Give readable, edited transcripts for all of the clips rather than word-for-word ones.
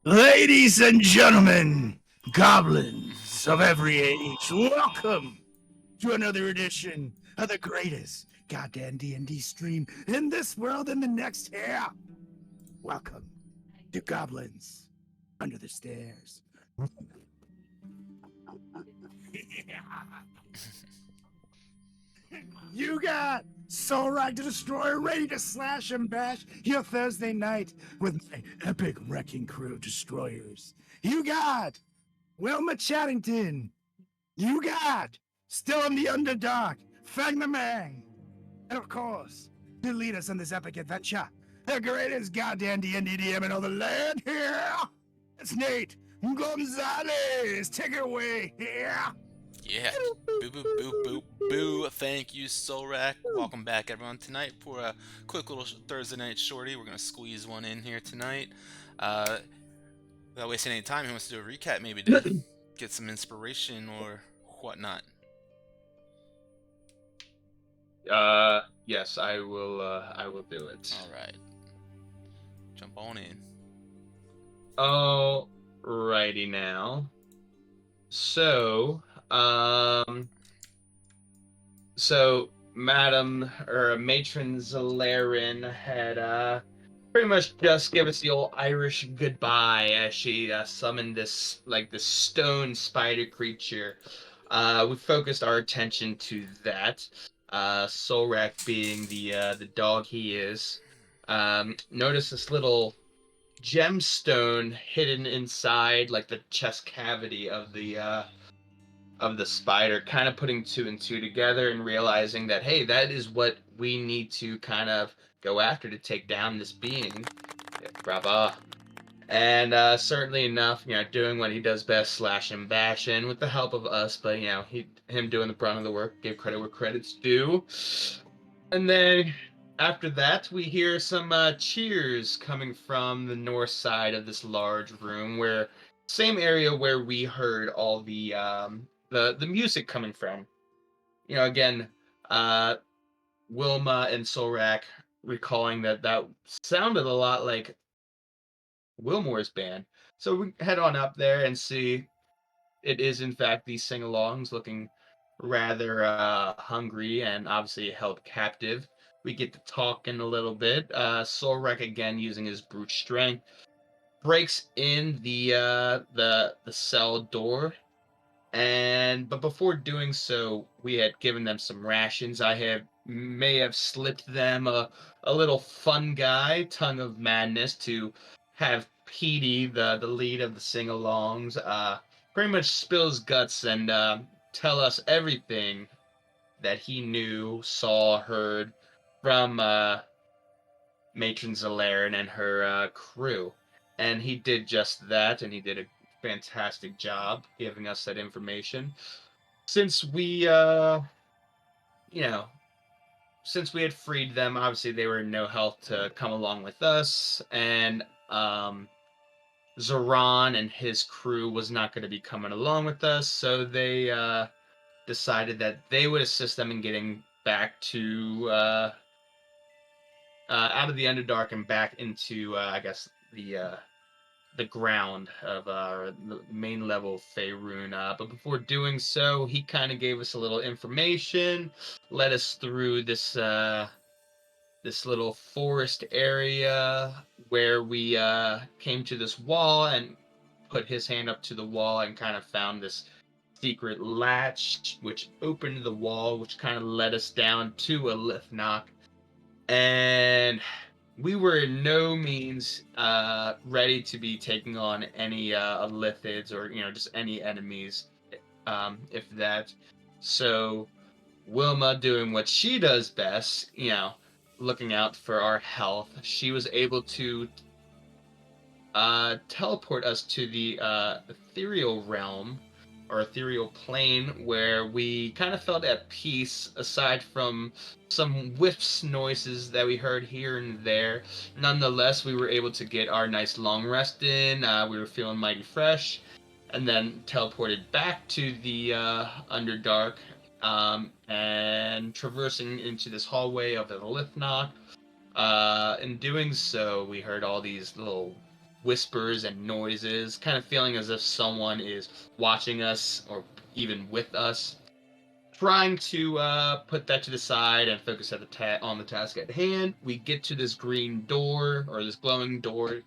Ladies and gentlemen, goblins of every age, welcome to another edition of the greatest goddamn D&D stream in this world and the next here. Welcome to Goblins Under the Stairs. You got Solrag the Destroyer ready to slash and bash your Thursday night with my epic wrecking crew destroyers. You got Wilma Chattington. You got still in the Underdark, Fang the Man. And of course, to lead us on this epic adventure, the greatest goddamn D&D DM in all the land here. It's Nate Gonzalez. Take it away here. Yeah. Boo boo boo boo boo. Thank you, Solrak. Welcome back, everyone. Tonight for a quick little Thursday night shorty. We're gonna squeeze one in here tonight. Without wasting any time, who wants to do a recap maybe to get some inspiration or whatnot? Yes, I will. I will do it. All right. Jump on in. Alrighty now. So, Madam or Matron Zalarin had pretty much just give us the old Irish goodbye as she summoned this stone spider creature. We focused our attention to that. Solrak being the dog he is. Notice this little gemstone hidden inside like the chest cavity of the spider, kind of putting two and two together and realizing that, hey, that is what we need to kind of go after to take down this being. Yeah, brava. And certainly enough, doing what he does best, slash and bash in with the help of us, but him doing the brunt of the work, give credit where credit's due. And then after that, we hear some cheers coming from the north side of this large room, where same area where we heard all the music coming from. Again, uh, Wilma and Solrak recalling that sounded a lot like Wilmore's band. So we head on up there and see it is in fact these sing-alongs looking rather hungry and obviously held captive. We get to talking a little bit. Solrek again using his brute strength breaks in the cell door, but before doing so, we had given them some rations. May have slipped them a little fun guy, Tongue of Madness, to have Petey, the lead of the sing-alongs, pretty much spill his guts and tell us everything that he knew, saw, heard from Matron Zalarin and her crew. And he did just that, and he did a fantastic job giving us that information. Since you know, since we had freed them, obviously they were in no health to come along with us, and Zoran and his crew was not going to be coming along with us, so they decided that they would assist them in getting back to out of the Underdark and back into, I guess, the ground of the main level of Faerun. But before doing so, he kind of gave us a little information, led us through this little forest area where we came to this wall and put his hand up to the wall and kind of found this secret latch which opened the wall, which kind of led us down to a Lithnock. And we were in no means ready to be taking on any lithids or just any enemies, if that. So Wilma, doing what she does best, looking out for our health, she was able to teleport us to the ethereal realm or ethereal plane where we kind of felt at peace aside from some whiffs noises that we heard here and there. Nonetheless, we were able to get our nice long rest in. We were feeling mighty fresh, and then teleported back to the Underdark, and traversing into this hallway of the Lithnock. In doing so, we heard all these little whispers and noises, kind of feeling as if someone is watching us or even with us. Trying to put that to the side and focus on the task at hand, we get to this green door, or this glowing door,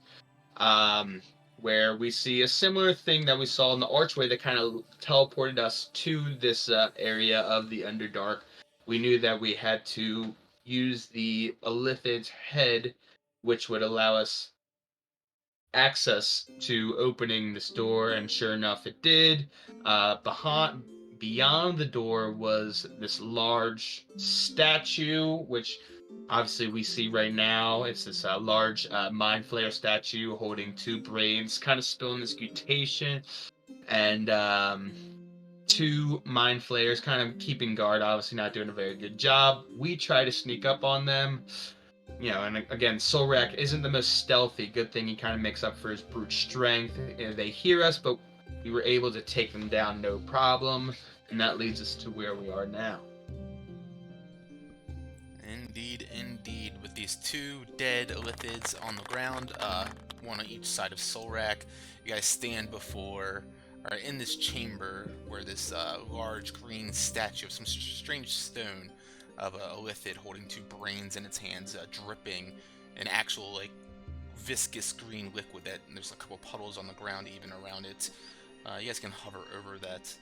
where we see a similar thing that we saw in the archway that kind of teleported us to this area of the Underdark. We knew that we had to use the Illithid's head, which would allow us access to opening this door, and sure enough, it did. Beyond the door was this large statue, which obviously we see right now. It's this large mind flayer statue holding two brains, kind of spilling this mutation, and two mind flayers kind of keeping guard, obviously not doing a very good job. We try to sneak up on them. And again, Solrak isn't the most stealthy. Good thing he kind of makes up for his brute strength. They hear us, but we were able to take them down no problem, and that leads us to where we are now. Indeed, indeed. With these two dead Illithids on the ground, one on each side of Solrak, you guys stand before, or in this chamber where this large green statue of some strange stone of a Illithid holding two brains in its hands, dripping an actual, like, viscous green liquid that there's a couple puddles on the ground even around it. You guys can hover over that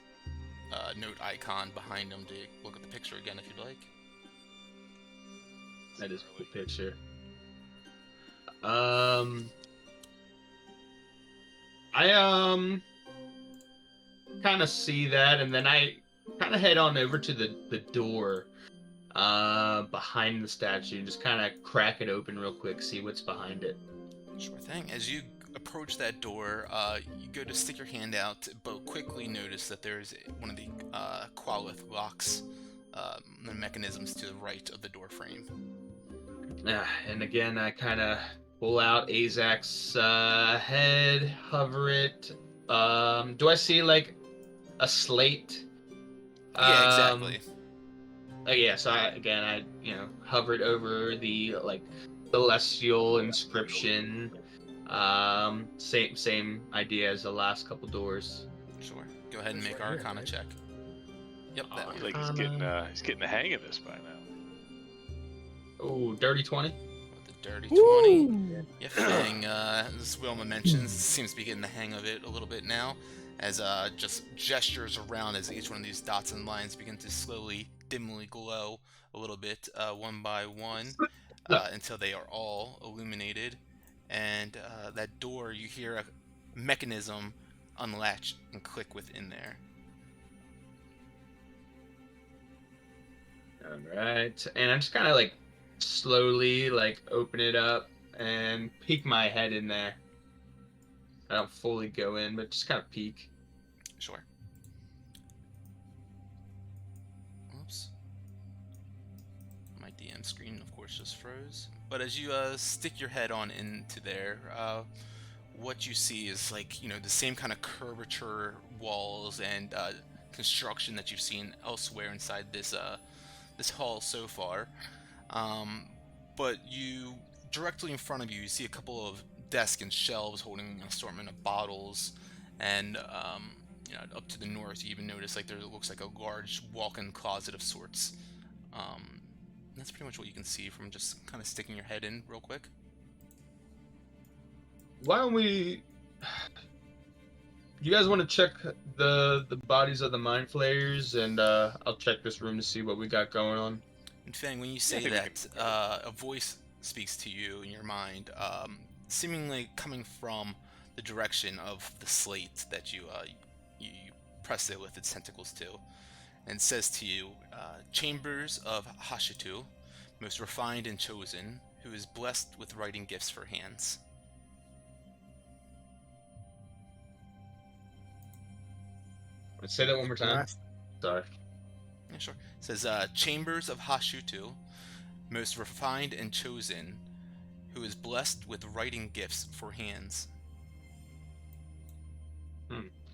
note icon behind them to look at the picture again if you'd like. That is a good picture. I kind of see that, and then I kind of head on over to the door behind the statue and just kind of crack it open real quick, see what's behind it. Sure thing. As you approach that door, you go to stick your hand out, but quickly notice that there's one of the Qualith locks, the mechanisms to the right of the door frame. And again, I kind of pull out Azak's head, hover it. Do I see like a slate? Yeah, exactly. Yeah, so I hovered over the celestial inscription. Same idea as the last couple doors. Sure. Go ahead and make our Arcana check. Yep, that Looks one. like he's getting the hang of this by now. Oh, dirty 20. With the dirty 20. Yeah, Fang, as Wilma mentions, seems to be getting the hang of it a little bit now, as just gestures around as each one of these dots and lines begin to slowly, dimly glow a little bit, one by one, until they are all illuminated. And that door, you hear a mechanism unlatch and click within there. Alright, and I'm just kind of slowly open it up and peek my head in there. I don't fully go in, but just kind of peek. Sure. Oops. My DM screen, of course, just froze. But as you stick your head on into there, what you see is the same kind of curvature walls and construction that you've seen elsewhere inside this this hall so far. But you directly in front of you see a couple of desks and shelves holding an assortment of bottles, and up to the north you even notice there looks like a large walk-in closet of sorts. That's pretty much what you can see from just kind of sticking your head in real quick. Why don't we... You guys want to check the bodies of the mind flayers, and I'll check this room to see what we got going on. And Fang, when you say that, a voice speaks to you in your mind, seemingly coming from the direction of the slate that you press it with its tentacles to, and says to you, Chambers of Hashitu, most refined and chosen, who is blessed with writing gifts for hands. Let's say that one more time. Sorry. Yeah, sure. It says, Chambers of Hashitu, most refined and chosen, who is blessed with writing gifts for hands.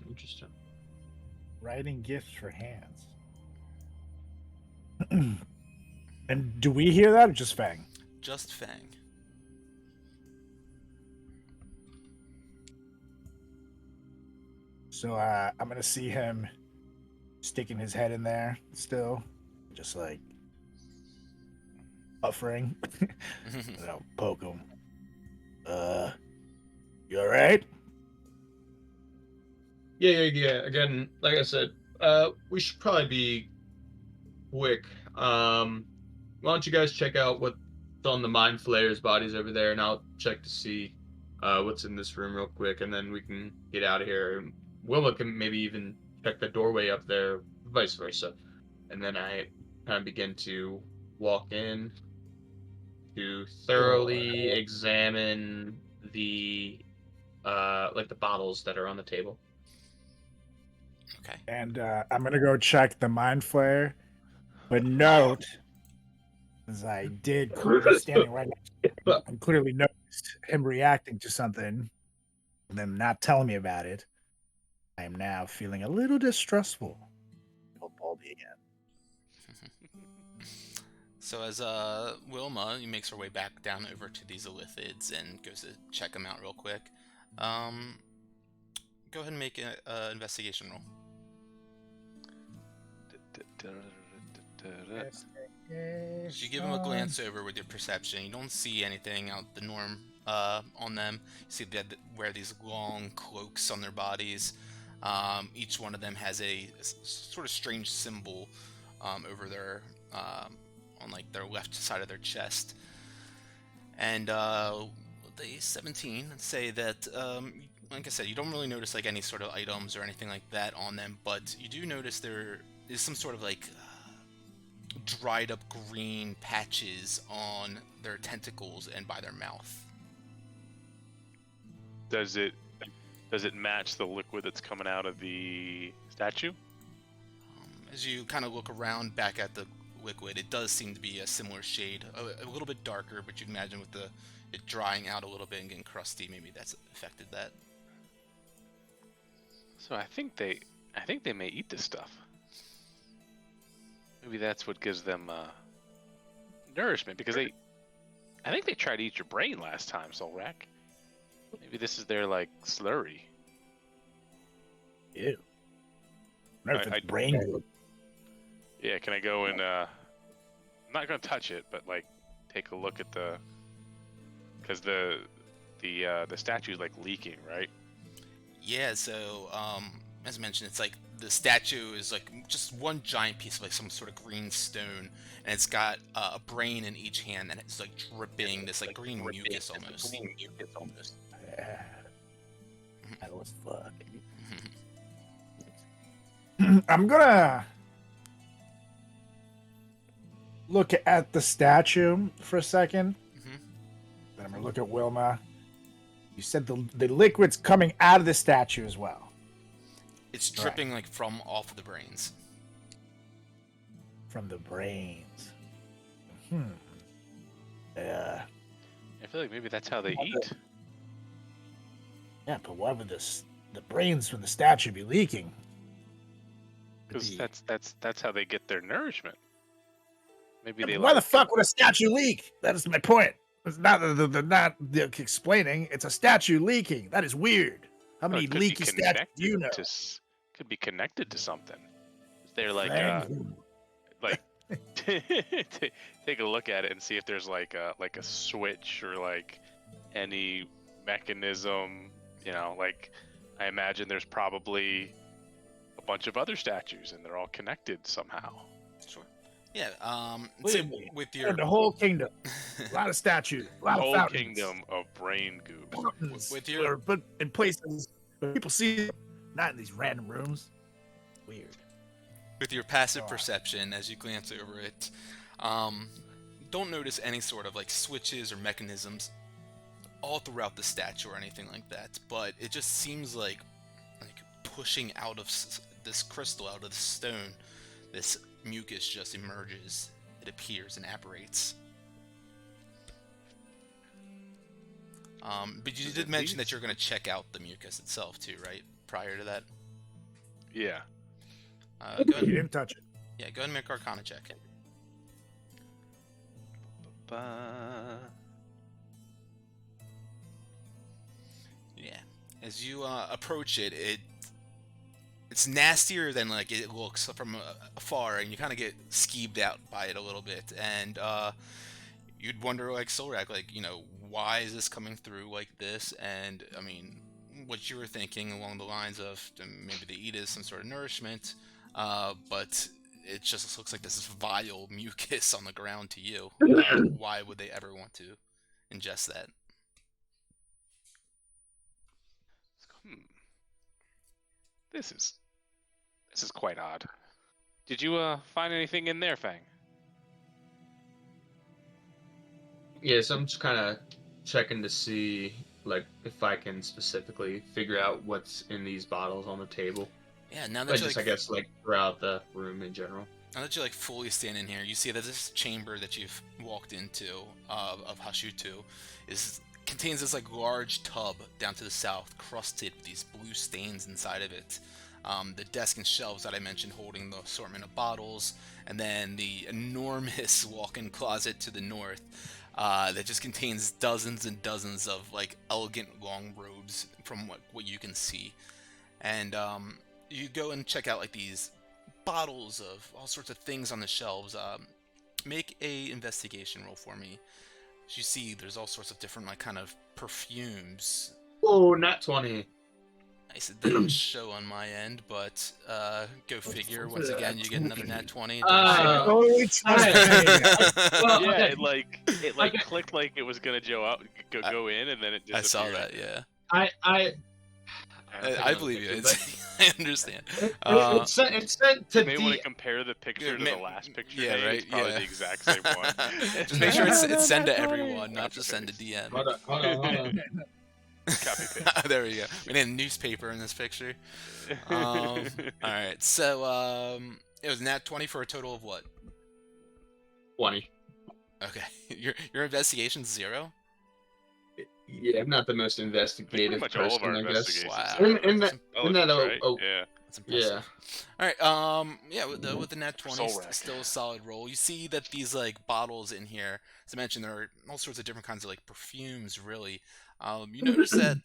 Interesting. Writing gifts for hands. And do we hear that or just Fang? Just Fang. So I'm gonna see him sticking his head in there still, just like buffering. And I'll poke him. You all right? Yeah. Again, like I said, we should probably be quick. Why don't you guys check out what's on the Mind Flayer's bodies over there, and I'll check to see what's in this room real quick, and then we can get out of here. And Wilma can maybe even check the doorway up there, vice versa. And then I kind of begin to walk in to thoroughly examine the like the bottles that are on the table. Okay. And I'm gonna go check the Mind Flayer. But note, as I did clearly standing right next to him, and clearly noticed him reacting to something, and then not telling me about it, I am now feeling a little distrustful. Old Baldy again. So as Wilma makes her way back down over to these illithids and goes to check them out real quick, go ahead and make an investigation roll. As you give them a glance over with your perception, you don't see anything out the norm on them. You see they wear these long cloaks on their bodies. Each one of them has a sort of strange symbol over their on like their left side of their chest. And they 17 say that like I said, you don't really notice like any sort of items or anything like that on them, but you do notice there is some sort of like dried up green patches on their tentacles and by their mouth. Does it match the liquid that's coming out of the statue? As you kind of look around back at the liquid, it does seem to be a similar shade, a little bit darker, but you'd imagine with it drying out a little bit and getting crusty, maybe that's affected that. So I think they may eat this stuff. Maybe that's what gives them nourishment, because I think they tried to eat your brain last time, Solrak. Maybe this is their like slurry. Ew. Brain glue. Yeah, can I go and I'm not gonna touch it, but like take a look at because the statue's like leaking, right? Yeah, so as mentioned, it's like the statue is like just one giant piece of like some sort of green stone, and it's got a brain in each hand, and it's like dripping this like green mucus almost. Yeah. That was fuck. I'm gonna look at the statue for a second. Then I'm gonna look at Wilma. You said the liquid's coming out of the statue as well. It's dripping like from off of the brains. From the brains. I feel like maybe that's how they eat. Yeah, but why would the brains from the statue be leaking? Because that's how they get their nourishment. Maybe they. Why the fuck would a statue leak? That is my point. It's not the explaining. It's a statue leaking. That is weird. How many leaky statues do you know? Could be connected to something. They're like take a look at it and see if there's like a switch or like any mechanism. You know, like I imagine there's probably a bunch of other statues and they're all connected somehow. Sure. Yeah. With the whole kingdom, a lot of statues, a lot of fountains. Kingdom of brain goo. With your but in places where people see them, not in these random rooms. Weird. With your passive perception, as you glance over it, don't notice any sort of like switches or mechanisms all throughout the statue or anything like that. But it just seems like pushing out of this crystal, out of the stone, this mucus just emerges. It appears and apparates. But you did mention that you're going to check out the mucus itself too, right? Prior to that. Yeah. Go ahead. You didn't touch it. Yeah, go ahead and make an Arcana check. Yeah. As you approach it, it's nastier than like it looks from afar, and you kind of get skeeved out by it a little bit, and you'd wonder, like Solrak, like, why is this coming through like this? And I mean, what you were thinking along the lines of maybe they eat it as some sort of nourishment, but it just looks like this vile mucus on the ground to you. Why would they ever want to ingest that? Hmm. This is quite odd. Did you find anything in there, Fang? Yeah, so I'm just kind of checking to see, like, if I can specifically figure out what's in these bottles on the table. Yeah, now that But you just, like, I guess, like, throughout the room in general. now that you like fully stand in here, you see that this chamber that you've walked into of Hashutu contains this like large tub down to the south, crusted with these blue stains inside of it. The desk and shelves that I mentioned holding the assortment of bottles, and then the enormous walk-in closet to the north that just contains dozens and dozens of like elegant long robes from what you can see. And you go and check out like these bottles of all sorts of things on the shelves. Make a investigation roll for me. As you see, there's all sorts of different like kind of perfumes. Oh, nat 20. Nice. It didn't show on my end, but go figure. Once again, you get another nat 20. It didn't show. Holy Well, Yeah, okay. it Okay. clicked like it was gonna go in, and then it I disappeared. saw that. Yeah, I I believe you. I understand. It's sent to You may want D. to compare the picture to the last picture. Yeah, Nate. right. It's probably yeah. the exact same one. Just make sure it's send to That's funny. everyone, not Copy just send to paste. DM. Hold on. Copy paste. There we go. We need a newspaper in this picture. All right. So it was nat 20 for a total of what? 20. Okay. Your investigation's 0. Yeah, I'm not the most Pretty investigative much all of person, our I guess. investigations. Wow. are In that, intelligence, right? oh, Yeah. That's impressive. yeah. All right. Yeah. With the nat 20, Soul Rack. still a solid roll. You see that these like bottles in here, as I mentioned, there are all sorts of different kinds of like perfumes. Really, you notice that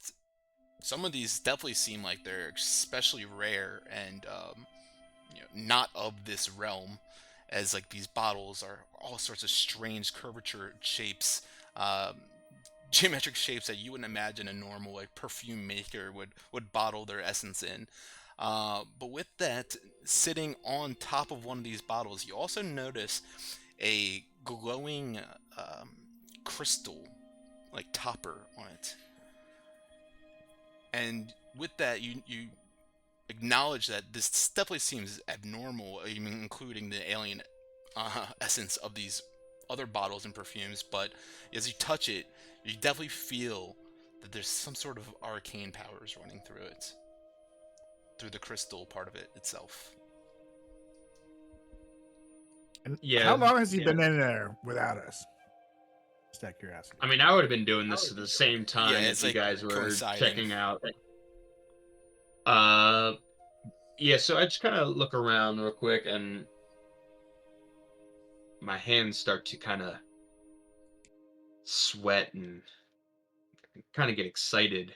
some of these definitely seem like they're especially rare and not of this realm, as like these bottles are all sorts of strange curvature shapes, geometric shapes that you wouldn't imagine a normal like perfume maker would bottle their essence in. But with that, sitting on top of one of these bottles, you also notice a glowing crystal like topper on it. And with that, you acknowledge that this definitely seems abnormal, even including the alien essence of these other bottles and perfumes. But as you touch it, you definitely feel that there's some sort of arcane powers running through it, through the crystal part of it itself. Yeah. How long has he been in there without us? Just out of curiosity. I mean, I would have been doing this at the same time Yeah, if it's you like guys were coinciding. checking out. Yeah, so I just kind of look around real quick, and my hands start to kind of sweat and kind of get excited.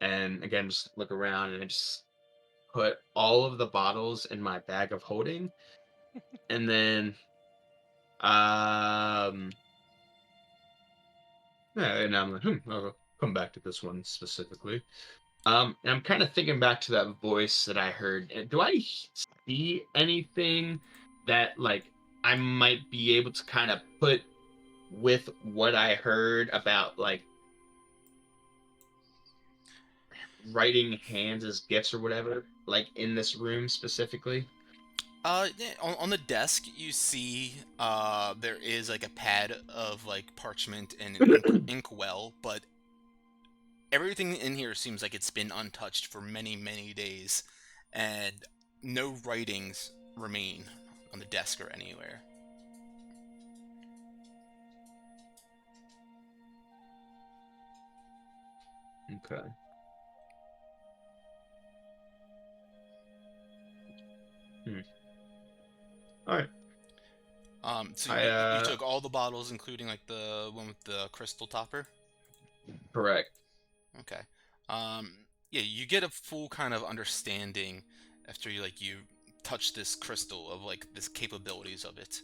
And again, just look around, and I just put all of the bottles in my bag of holding, and then yeah, and I'm like, I'll come back to this one specifically. And I'm kind of thinking back to that voice that I heard. Do I see anything that like I might be able to kind of put with what I heard about like writing hands as gifts or whatever, like in this room specifically? Yeah, on the desk you see there is like a pad of like parchment and an inkwell, but everything in here seems like it's been untouched for many, many days, and no writings remain on the desk or anywhere. Okay. All right. So you took all the bottles, including like the one with the crystal topper? Correct. Okay. Yeah, you get a full kind of understanding after you touch this crystal of this capabilities of it,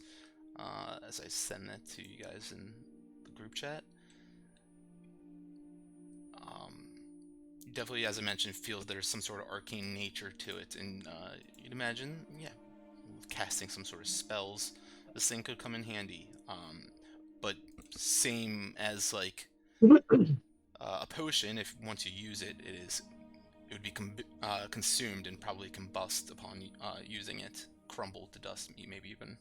as I send that to you guys in the group chat. You definitely, as I mentioned, feel there's some sort of arcane nature to it, and you'd imagine, yeah, with casting some sort of spells, this thing could come in handy. But same as a potion, if once you use it, it would be consumed and probably combust upon using it, crumble to dust, maybe even.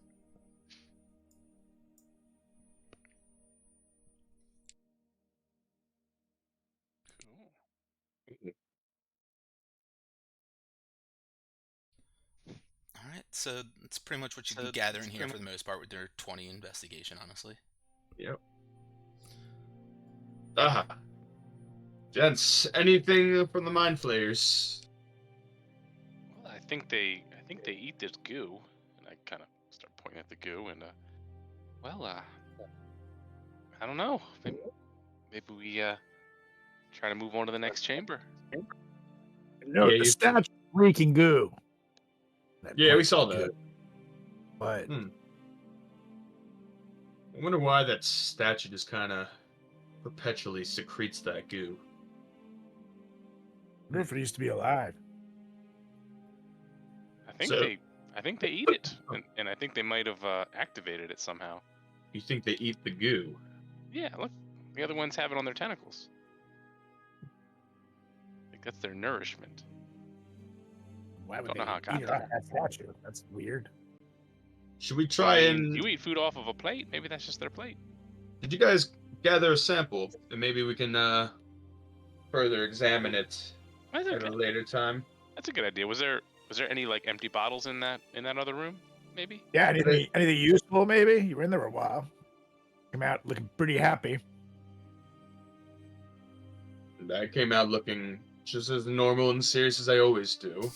All right, so that's pretty much what you can gather in here for the most part with their 20 investigation, honestly. Yep. Aha. Gents, anything from the mind flayers? Well, I think they eat this goo, and I kind of start pointing at the goo, and I don't know. Maybe we try to move on to the next chamber. No, Yeah, the statue reeking goo. Yeah, we saw that. But I wonder why that statue just kind of perpetually secretes that goo. I wonder if it used to be alive. I think So- they eat it, and I think they might have activated it somehow. You think they eat the goo? Yeah, look, the other ones have it on their tentacles. I think that's their nourishment. Why would Don't they know how it got eat it there. off that statue? That's weird. Should we try and... You eat food off of a plate. Maybe that's just their plate. Did you guys gather a sample? And maybe we can further examine it That's at a later time. That's a good idea. Was there any empty bottles in that other room? Maybe. Yeah, anything useful, maybe? You were in there a while. Came out looking pretty happy. And I came out looking just as normal and serious as I always do.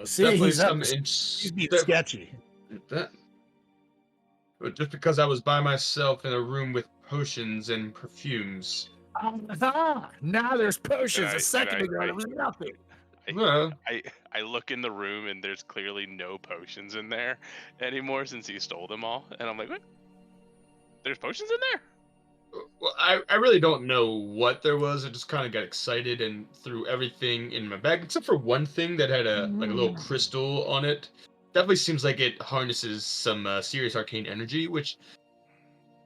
See, he's being sketchy. But just because I was by myself in a room with potions and perfumes. Now there's potions. And A second ago, there was nothing. I look in the room and there's clearly no potions in there anymore since he stole them all, and I'm like, what? There's potions in there? Well, I really don't know what there was. I just kind of got excited and threw everything in my bag, except for one thing that had a little crystal on it. Definitely seems like it harnesses some serious arcane energy, which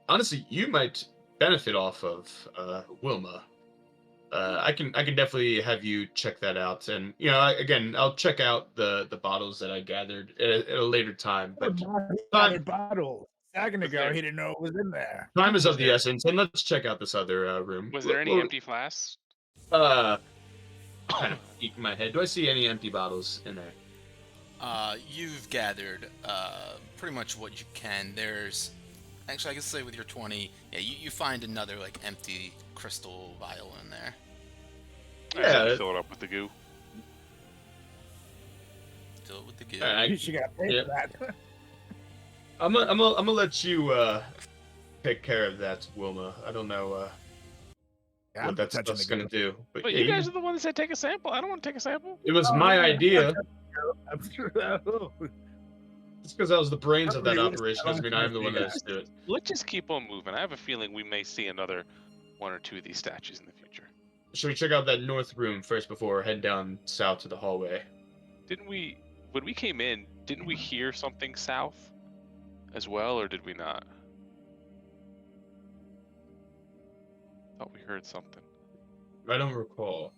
honestly you might benefit off of, Wilma. I can definitely have you check that out, and again, I'll check out the bottles that I gathered at a later time. But Bottle. A second ago, he didn't know it was in there. time is of the essence, and let's check out this other room. Was there any empty flasks? Kind of peek my head. Do I see any empty bottles in there? You've gathered pretty much what you can. There's actually, I can say with your 20, yeah, you find another empty crystal vial in there. Yeah. Fill it up with the goo. Fill it with the goo. You got to pay for that. I'm gonna let you take care of that, Wilma. I don't know what that stuff's gonna do. But you guys are the ones that said take a sample. I don't want to take a sample. It was my idea. I'm sure. Just because I was the brains of that operation doesn't mean I'm the one that's do it. Let's just keep on moving. I have a feeling we may see another one or two of these statues in the future. Should we check out that north room first before heading down south to the hallway? When we came in, didn't we hear something south as well, or did we not? Thought we heard something. I don't recall.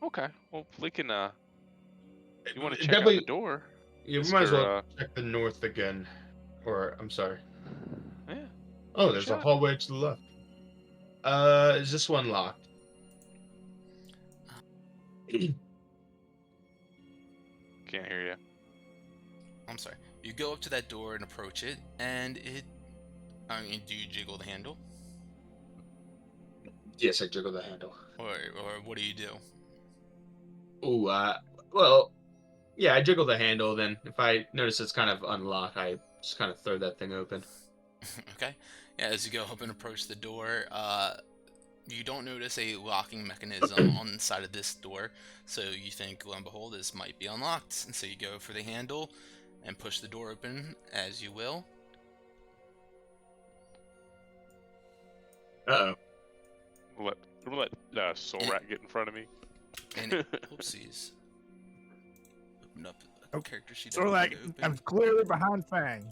Okay, well, we can, you want to check Definitely- out the door? You might as well Mr., check the north again. Or, I'm sorry. Yeah. Oh, there's a Shot. hallway to the left. Is this one locked? Can't hear you. I'm sorry. You go up to that door and approach it, and do you jiggle the handle? Yes, I jiggle the handle. Or what do you do? Ooh, well, yeah, I jiggle the handle, then if I notice it's kind of unlocked, I just kind of throw that thing open. Okay. Yeah, as you go up and approach the door, You don't notice a locking mechanism on the side of this door, so you think, lo and behold, this might be unlocked. And so you go for the handle and push the door open as you will. Uh-oh. Let Solrak get in front of me. And oopsies. Open up a character sheet. So like, I'm clearly behind Fang.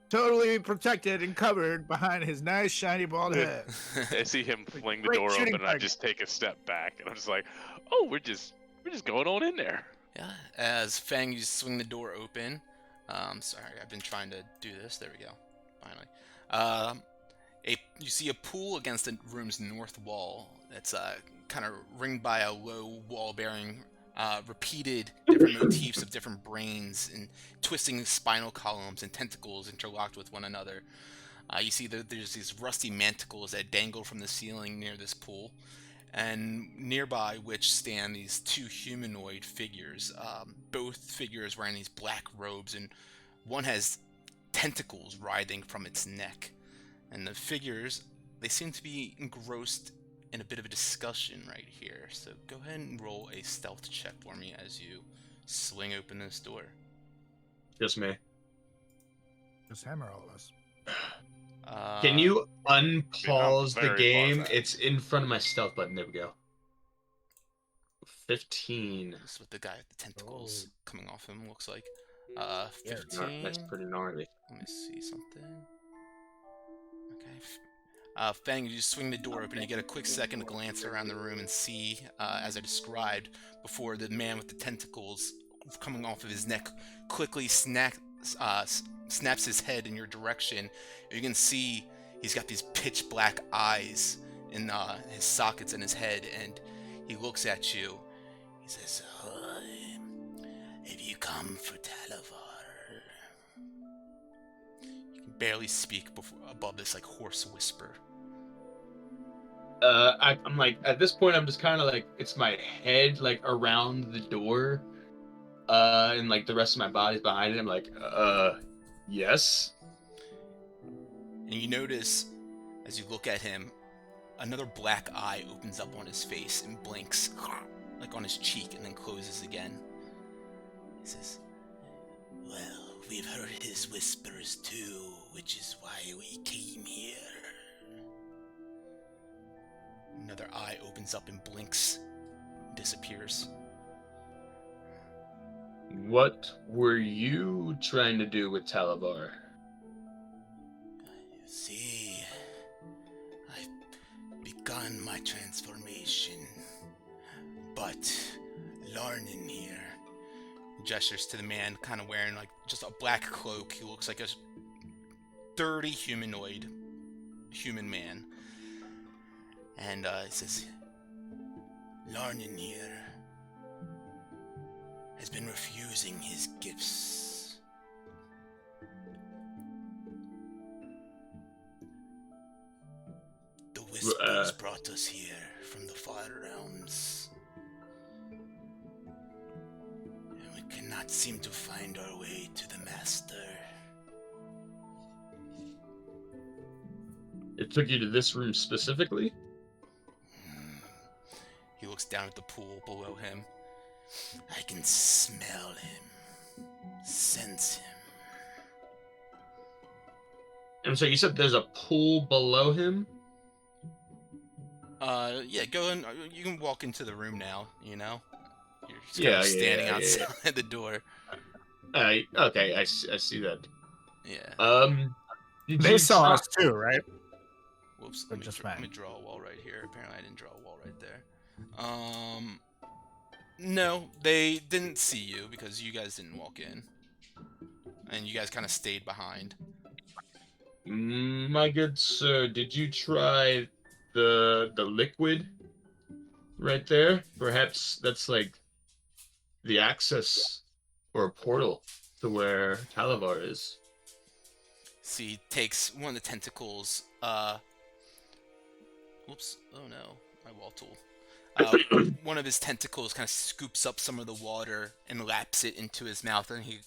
Totally protected and covered behind his nice shiny bald head. I see him fling the Great door shooting open, and I target. just take a step back, and I'm just like, "Oh, we're just going on in there." Yeah, as Fang, you swing the door open. Sorry, I've been trying to do this. There we go. Finally. You see a pool against the room's north wall. It's kind of ringed by a low wall bearing repeated different motifs of different brains and twisting spinal columns and tentacles interlocked with one another. You see that there's these rusty manticles that dangle from the ceiling near this pool, and nearby which stand these two humanoid figures. Both figures wearing these black robes, and one has tentacles writhing from its neck. And the figures, they seem to be engrossed in a bit of a discussion right here. So go ahead and roll a stealth check for me as you swing open this door. Just me. Just hammer all of us. Can you unpause the very game? far back. It's in front of my stealth button. There we go. 15. This is what the guy with the tentacles coming off him looks like. Yeah, 15. that's pretty gnarly. Let me see something. Okay. Fang, you just swing the door open. You get a quick second to glance around the room and see, as I described before, the man with the tentacles coming off of his neck quickly snaps his head in your direction. You can see he's got these pitch black eyes in his sockets in his head, and he looks at you. He says, "Have you come for Talavar?" You can barely speak above this like hoarse whisper. I'm like, at this point, I'm just kind of like, it's my head like around the door, and like the rest of my body's behind it. I'm like, yes. And you notice, as you look at him, another black eye opens up on his face and blinks, like on his cheek, and then closes again. He says, "Well, we've heard his whispers too, which is why we came here." Another eye opens up and blinks, disappears. What were you trying to do with Talavar? See, I've begun my transformation, but Larnin here gestures to the man kind of wearing like just a black cloak. He looks like a dirty humanoid human man. And he says, "Larnin here has been refusing his gifts. The whispers brought us here from the far realms, and we cannot seem to find our way to the master." It took you to this room specifically? He looks down at the pool below him. "I can smell him, sense him." And so you said there's a pool below him? Yeah, go in. You can walk into the room now, you know? You're just kind of standing outside the door. Okay, I see that. Yeah. They saw us too, right? Whoops, Or let just me fine? draw a wall right here. Apparently I didn't draw a wall right there. No, they didn't see you because you guys didn't walk in. And you guys kind of stayed behind. My good sir, did you try the liquid right there? Perhaps that's like the access or a portal to where Talavar is. See, he takes one of the tentacles, whoops, oh no, my wall tool. One of his tentacles kind of scoops up some of the water and laps it into his mouth, and he...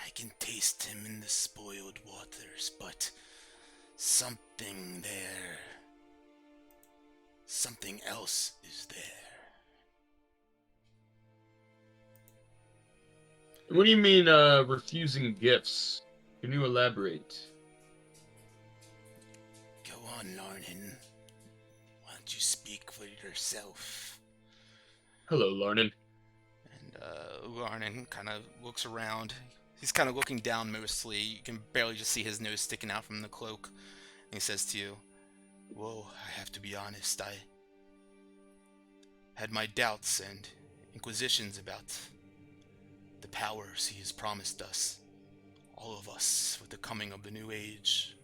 "I can taste him in the spoiled waters, but something there. Something else is there. What do you mean, refusing gifts? Can you elaborate? Go on, Larnin. Why don't you speak for yourself? Hello, Larnin. And Larnin kind of looks around. He's kind of looking down mostly. You can barely just see his nose sticking out from the cloak. And he says to you, "Whoa, I have to be honest. I had my doubts and inquisitions about the powers he has promised us. All of us with the coming of the new age.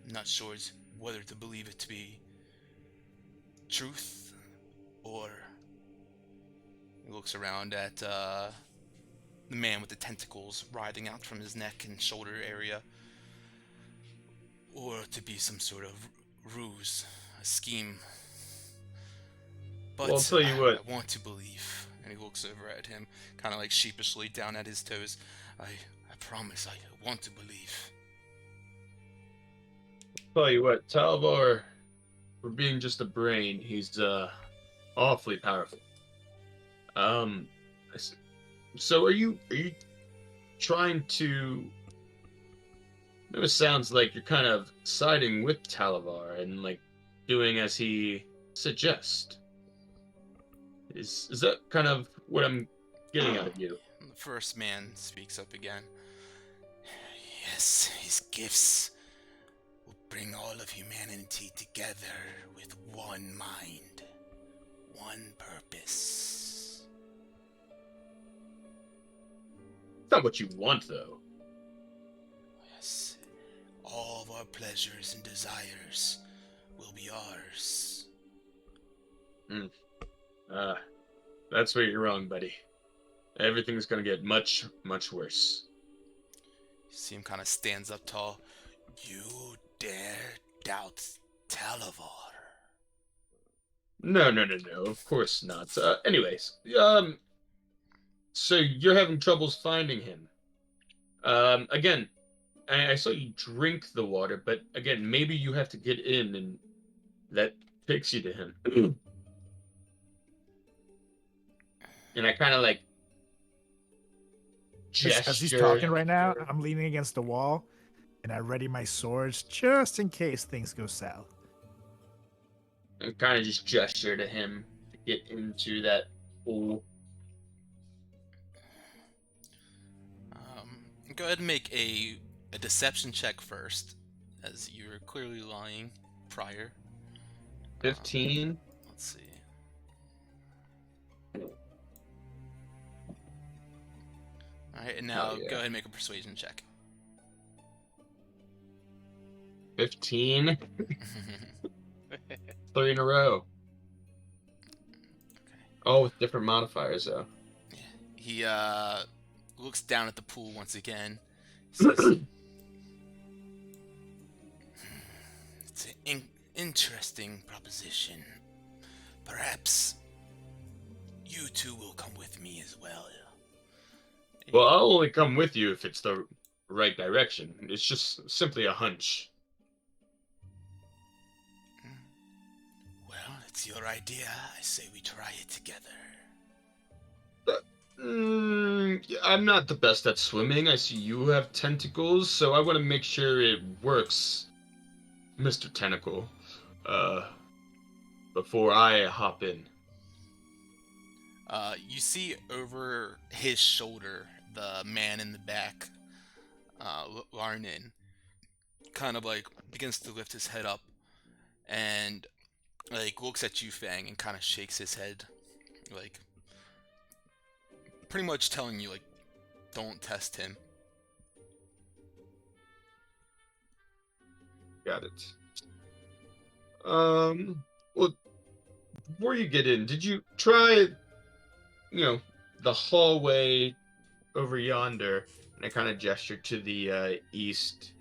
I'm not sure whether to believe it to be truth or..." He looks around at the man with the tentacles writhing out from his neck and shoulder area, or to be some sort of ruse, a scheme. But Well, I'll tell you what. I want to believe. And he looks over at him, kind of like sheepishly down at his toes. I promise, I want to believe. Tell you what, Talvar, for being just a brain, he's awfully powerful. So are you trying to? It sounds like you're kind of siding with Talavar and like doing as he suggests. Is that kind of what I'm getting out of you? The first man speaks up again. Yes, his gifts will bring all of humanity together with one mind, one purpose. It's not what you want, though. Yes, all of our pleasures and desires will be ours. That's where you're wrong, buddy. Everything's gonna get much, much worse. You see him kind of stands up tall. You dare doubt Talavar? No, of course not. Anyways, so you're having troubles finding him. Again, I saw you drink the water, but again, maybe you have to get in, and that takes you to him. And I kind of like gesture. As he's talking right now, I'm leaning against the wall, and I ready my swords just in case things go south. And kind of just gesture to him to get into that pool. Go ahead and make a deception check first, as you were clearly lying prior. 15. Let's see. Alright, and now Oh, yeah. go ahead and make a persuasion check. 15. 3 in a row. Okay. Oh, with different modifiers, though. He looks down at the pool once again. Says, "It's an interesting proposition. Perhaps you two will come with me as well." Well, I'll only come with you if it's the right direction. It's just simply a hunch. Well, it's your idea. I say we try it together. I'm not the best at swimming. I see you have tentacles, so I want to make sure it works, Mr. Tentacle, before I hop in. You see over his shoulder the man in the back, Larnin, kind of like begins to lift his head up and like looks at you, Fang, and kind of shakes his head, like pretty much telling you like, don't test him. Got it. Well, before you get in, did you try, the hallway over yonder? And I kind of gestured to the east.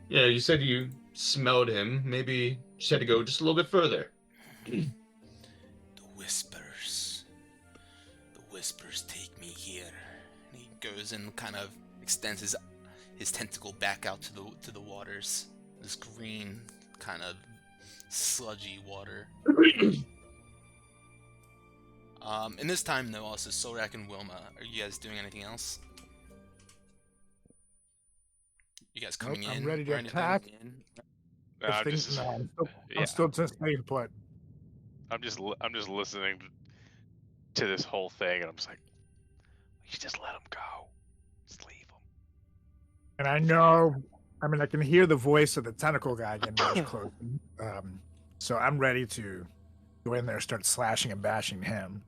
Yeah, you said you smelled him. Maybe just had to go just a little bit further. The whispers. whispers take me here. And he goes and kind of extends his tentacle back out to the waters. This green, kind of sludgy water. In this time, though, also Solrak and Wilma, are you guys doing anything else? You guys coming I'm in? ready to or anything? attack. No, If I'm things- just, no, I'm yeah, still just staying put. I'm just listening to this whole thing, and I'm just like, you should just let him go. Just leave him. And I know, I mean, I can hear the voice of the tentacle guy getting much closer. So I'm ready to go in there and start slashing and bashing him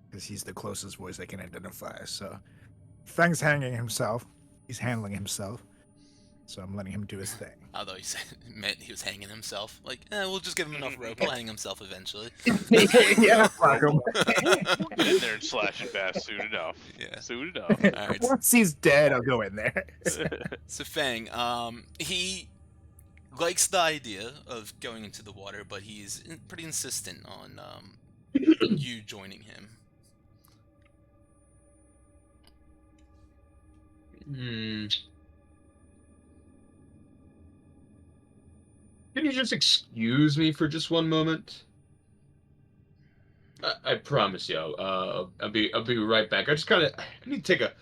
because he's the closest voice I can identify. So Feng's hanging himself. He's handling himself. So I'm letting him do his thing. Although he said, meant he was hanging himself. Like, we'll just give him enough rope. He'll hang himself eventually. Yeah, fuck him. We'll get in there and slash and bash soon enough. Yeah. Soon enough. All right. Once he's dead, I'll go in there. So Fang, he likes the idea of going into the water, but he's pretty insistent on you joining him. Can you just excuse me for just one moment? I promise you, I'll be right back. I just I need to take a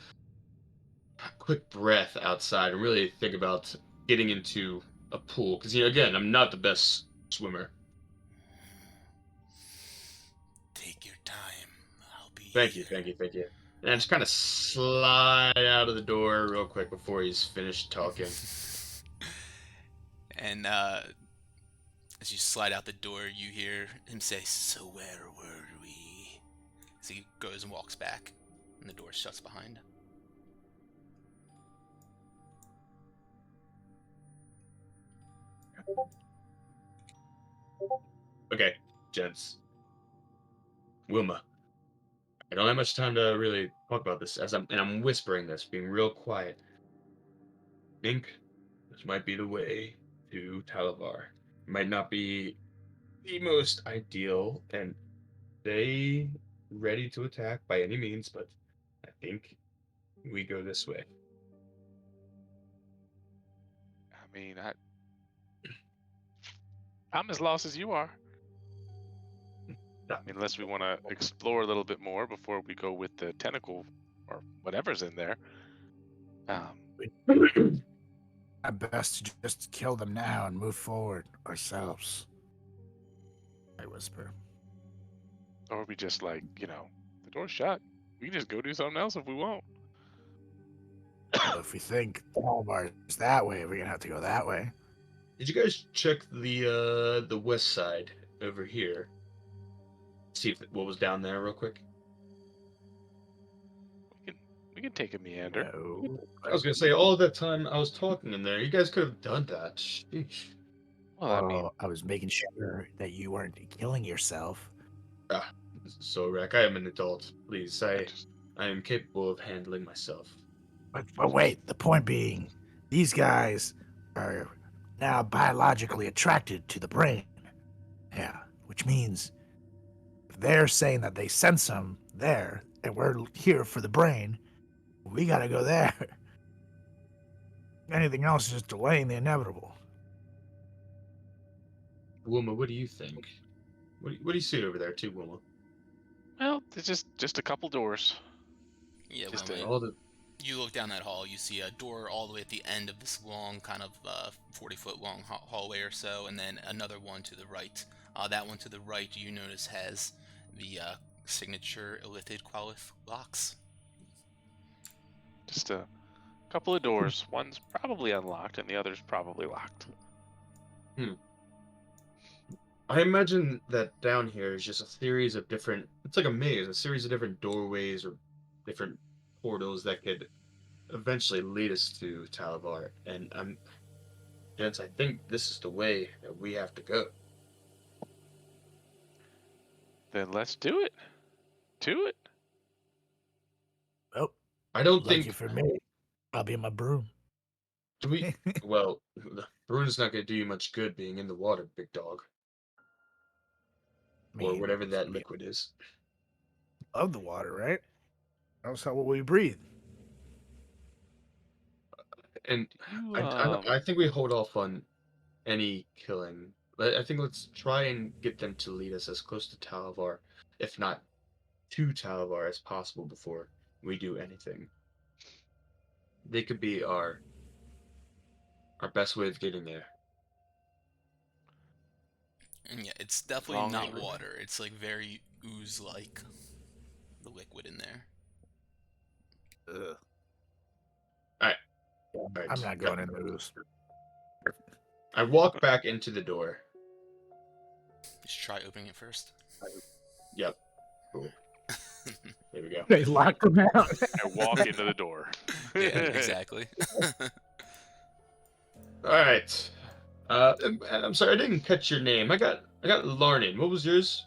quick breath outside and really think about getting into a pool. Because again, I'm not the best swimmer. Take your time. I'll be Thank here. you. And I just kind of slide out of the door real quick before he's finished talking. And as you slide out the door, you hear him say, "So where were we?" As he goes and walks back, and the door shuts behind. Okay, gents. Wilma, I don't have much time to really talk about this, and I'm whispering this, being real quiet. I think this might be the way to Talavar. It might not be the most ideal and they ready to attack by any means, but I think we go this way. I mean, I'm as lost as you are. I mean, unless we want to explore a little bit more before we go with the tentacle or whatever's in there. At best to just kill them now and move forward ourselves. I whisper. Or we just the door's shut. We can just go do something else if we want. Well, if we think Talbar is that way, we're gonna have to go that way. Did you guys check the west side over here? See what was down there real quick? We can take a meander. No. I was gonna say all that time I was talking in there, you guys could have done that. Sheesh. Well, I mean, I was making sure that you weren't killing yourself. So Rack, I am an adult. Please, I I am capable of handling myself. But wait, the point being, these guys are now biologically attracted to the brain. Yeah, which means if they're saying that they sense them there, and we're here for the brain, we gotta go there. Anything else is just delaying the inevitable. Wilma, what do you think? What do you see over there, too, Wilma? well, it's just a couple doors. Yeah, Just Wilma, All the you look down that hall, you see a door all the way at the end of this long, kind of 40-foot long hallway or so, and then another one to the right. That one to the right, you notice, has the signature illithid locks. Just a couple of doors. One's probably unlocked, and the other's probably locked. I imagine that down here is just a series of different. It's like a maze, a series of different doorways or different portals that could eventually lead us to Talavar. And gents, I think this is the way that we have to go. Then let's do it. Do it. Well, I don't lucky think for me, I'll be in my broom. do we. Well, the rune's not going to do you much good being in the water, big dog, or whatever that liquid is. Love the water, right? That's how we breathe. And You I think we hold off on any killing. I think let's try and get them to lead us as close to Talavar, if not to Talavar, as possible before we do anything. They could be our best way of getting there. And yeah, it's definitely long not as we- water. It's like very ooze-like, the liquid in there. Ugh. Alright. I'm not going in those. I walk back into the door. Just try opening it first. Yep. Cool. There we go. They locked them out. I walk into the door. Yeah, exactly. Alright. I'm sorry, I didn't catch your name. I got Larnin. What was yours?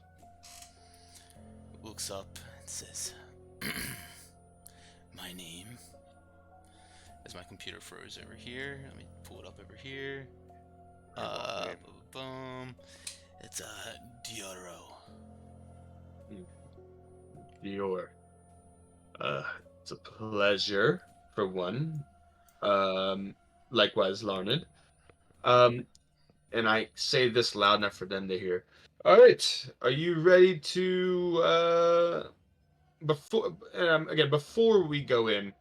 Looks up and says, "My name." As my computer froze over here, let me pull it up over here. Boom. It's Dioro. Dior. It's a pleasure for one. Likewise, Larned. And I say this loud enough for them to hear. All right, are you ready to before we go in,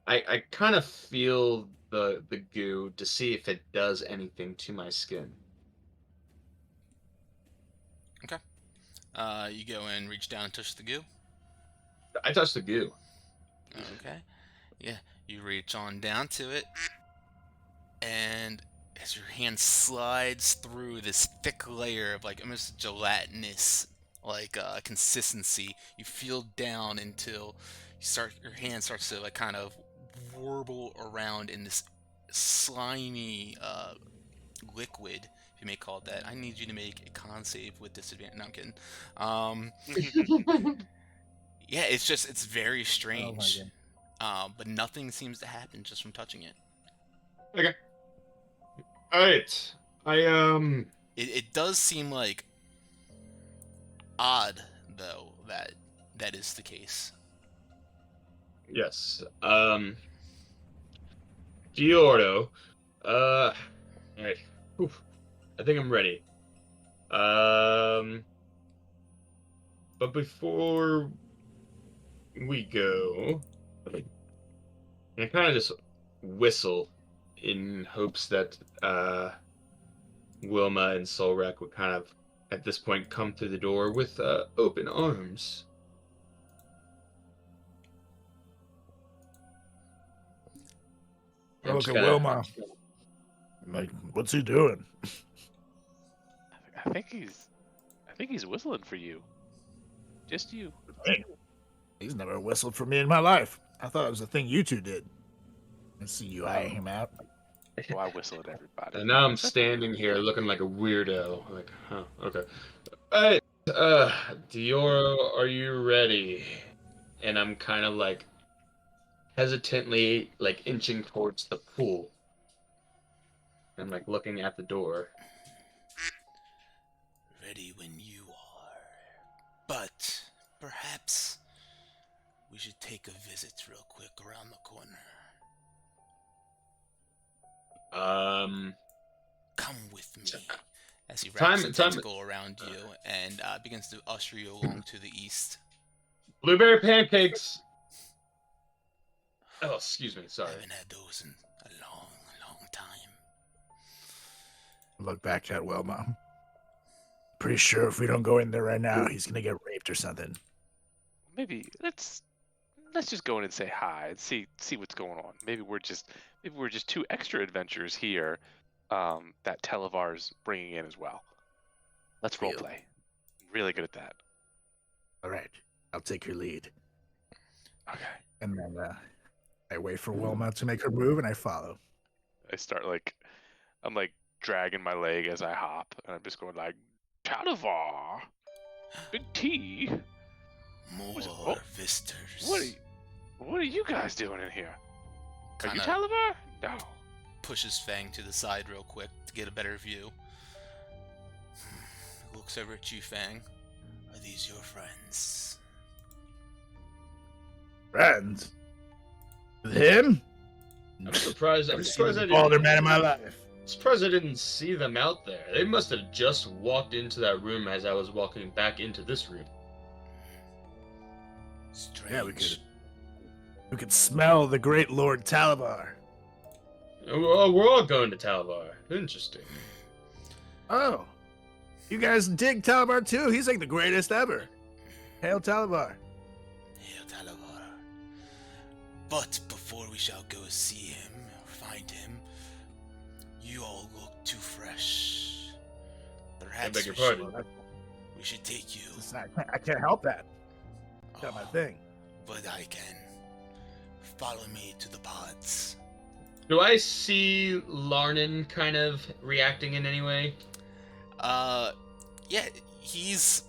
I kind of feel the goo to see if it does anything to my skin. Okay. You go and reach down and touch the goo. I touch the goo. Okay. Yeah, you reach on down to it, and as your hand slides through this thick layer of like almost gelatinous like consistency, you feel down until your hand starts to like kind of warble around in this slimy liquid, if you may call it that. I need you to make a con save with disadvantage. No, I'm kidding. Yeah, it's very strange. But nothing seems to happen just from touching it. Okay. All right. It does seem like odd though that is the case. Yes. Giordo. All right. Whew. I think I'm ready. But before we go, I kind of just whistle in hopes that Wilma and Solrak would kind of, at this point, come through the door with open arms. Look at Wilma. Like, what's he doing? I think he's whistling for you. Just you. Hey, he's never whistled for me in my life. I thought it was a thing you two did. I see you eyeing him out. Well, I whistle at everybody. And now I'm standing here looking like a weirdo. Like, huh, okay. Alright, Dioro, are you ready? And I'm kind of like hesitantly like inching towards the pool. I'm like looking at the door. Ready when you are. But perhaps we should take a visit real quick around the corner. Come with me. As he wraps a tentacle around you and begins to usher you along to the east. Blueberry pancakes. Oh, excuse me. Sorry. I haven't had those in a long, long time. Look back at Wilma. Pretty sure if we don't go in there right now, he's gonna get raped or something. Maybe let's just go in and say hi and see what's going on. Maybe we're just two extra adventurers here that Televar's bringing in as well. Let's Deal. roleplay. Really good at that. All right, I'll take your lead. Okay. And then I wait for Wilma to make her move, and I follow. I start I'm like dragging my leg as I hop, and I'm just going like, Televar, Big T. More visitors. What are you guys doing in here? Are you Kinda Televar? No. pushes Fang to the side real quick to get a better view. Looks over at you, Fang. Are these your friends? Friends? With him? I'm surprised. Never I'm seen surprised a I balder didn't. man in my life. Surprised I didn't see them out there. They must have just walked into that room as I was walking back into this room. Strange. Yeah, we could smell the great Lord Talavar. Oh, we're all going to Talvar. Interesting. Oh, you guys dig Talavar too? He's like the greatest ever. Hail Talavar. Hail Talavar. But before we shall go see him, or find him, you all look too fresh. Perhaps beg your we pardon? we should take you. I can't help that. It's not my thing. But I can. Follow me to the pods. Do I see Larnin kind of reacting in any way? Yeah, he's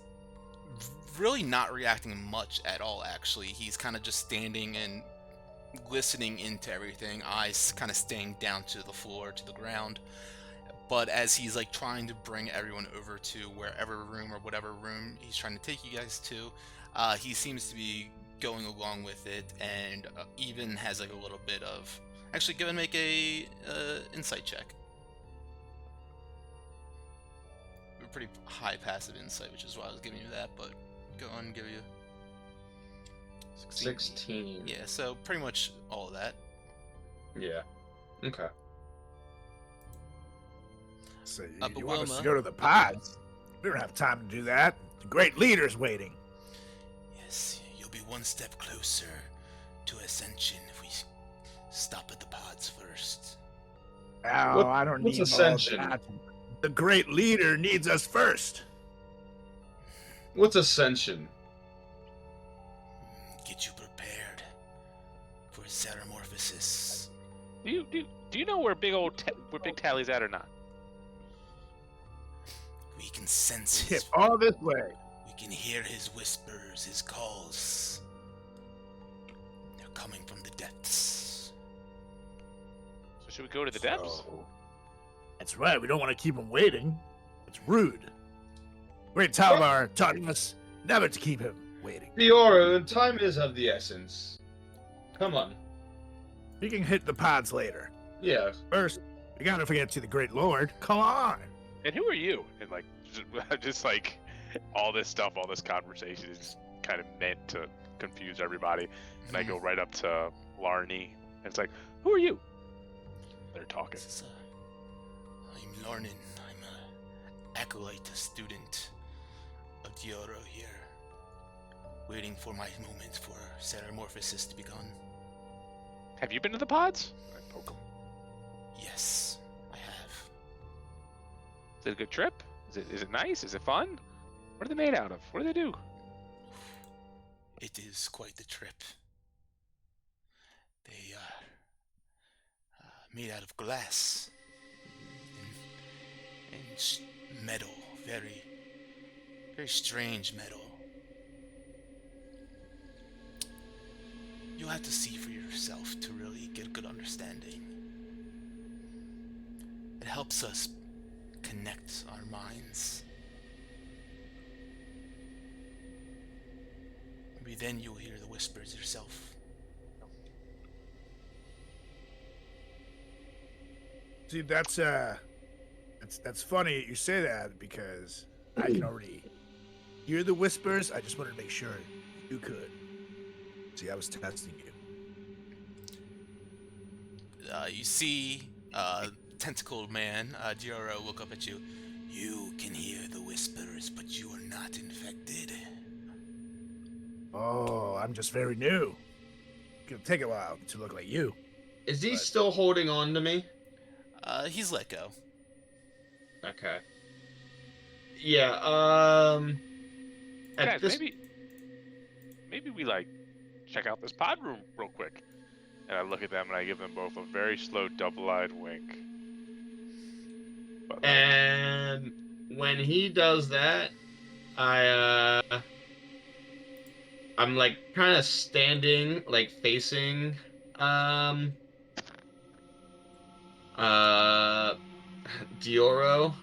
really not reacting much at all, actually. He's kind of just standing and listening into everything, eyes kind of staying down to the floor, to the ground. But as he's like trying to bring everyone over to wherever room or whatever room he's trying to take you guys to, he seems to be going along with it, and even has like a little bit of... Actually, go and make a insight check. A pretty high passive insight, which is why I was giving you that, but go on and give you 16. Yeah, so pretty much all of that. Yeah. Okay. So But you want us Wilma- to go to the pods? We don't have time to do that. The great leader's waiting. Yes, you'll be one step closer to ascension if we stop at the pods first. Oh, I don't what's need ascension? all that. The great leader needs us first. What's Ascension? Get you prepared for Ceramorphosis. Do you know where where Big Tally's at or not? We can sense Skip his... all this way. We can hear his whispers, his calls. They're coming from the depths. So should we go to the depths? That's right. We don't want to keep him waiting. It's rude. Great Talavar taught us never to keep him waiting. Diora, time is of the essence. Come on. We can hit the pods later. Yeah. First, we gotta forget to the great lord. Come on. And who are you? And like, just like, all this stuff, all this conversation is kind of meant to confuse everybody. And I go right up to Larny, and it's like, who are you? They're talking. This is, I'm Lornan. I'm a acolyte, a student of Dioro here. Waiting for my moment for Ceramorphosis to be gone. Have you been to the pods? I poke 'em. Yes, I have. Is it a good trip? Is it nice? Is it fun? What are they made out of? What do they do? It is quite the trip. They are made out of glass and metal, very, very strange metal. You'll have to see for yourself to really get a good understanding. It helps us connect our minds. Maybe then you'll hear the whispers yourself. See, that's funny you say that because I can already hear the whispers. I just wanted to make sure you could. See, I was testing you. You see, tentacled man, Dioro, look up at you. You can hear the whispers, but you are not infected. Oh, I'm just very new. It'll take a while to look like you. Is he But- still holding on to me? He's let go. Okay. Yeah, at Guys, this maybe we like check out this pod room real quick. And I look at them and I give them both a very slow double-eyed wink. But, like, And when he does that, I'm like kind of standing, like facing, Dioro,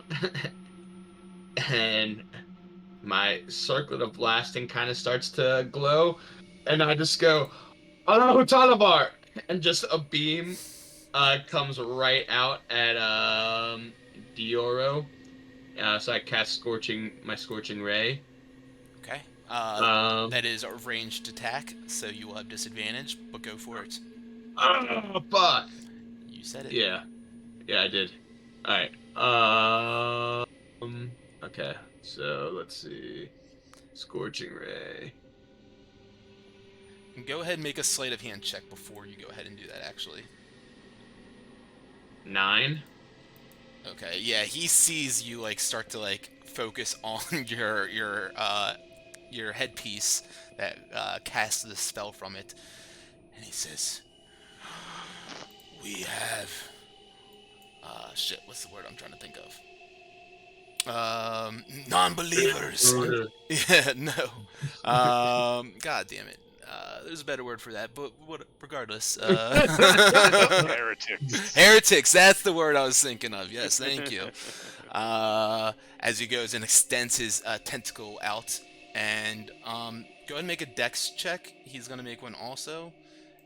and my circlet of blasting kind of starts to glow, and I just go, Oh, Talabar! And just a beam comes right out at Dioro. So I cast my scorching ray. Okay. Um, That is a ranged attack, so you will have disadvantage, but go for it. oh fuck! You said it. Yeah, yeah, I did. All right. Okay. So let's see. Scorching ray. Go ahead and make a sleight of hand check before you go ahead and do that, actually. 9. Okay, yeah, he sees you, like, start to, like, focus on your headpiece that casts the spell from it, and he says, "We have shit. What's the word I'm trying to think of? Non-believers." Yeah, no. God damn it. There's a better word for that, but regardless. Heretics. Heretics. That's the word I was thinking of. Yes, thank you. As he goes and extends his tentacle out, and go ahead and make a dex check. He's gonna make one also.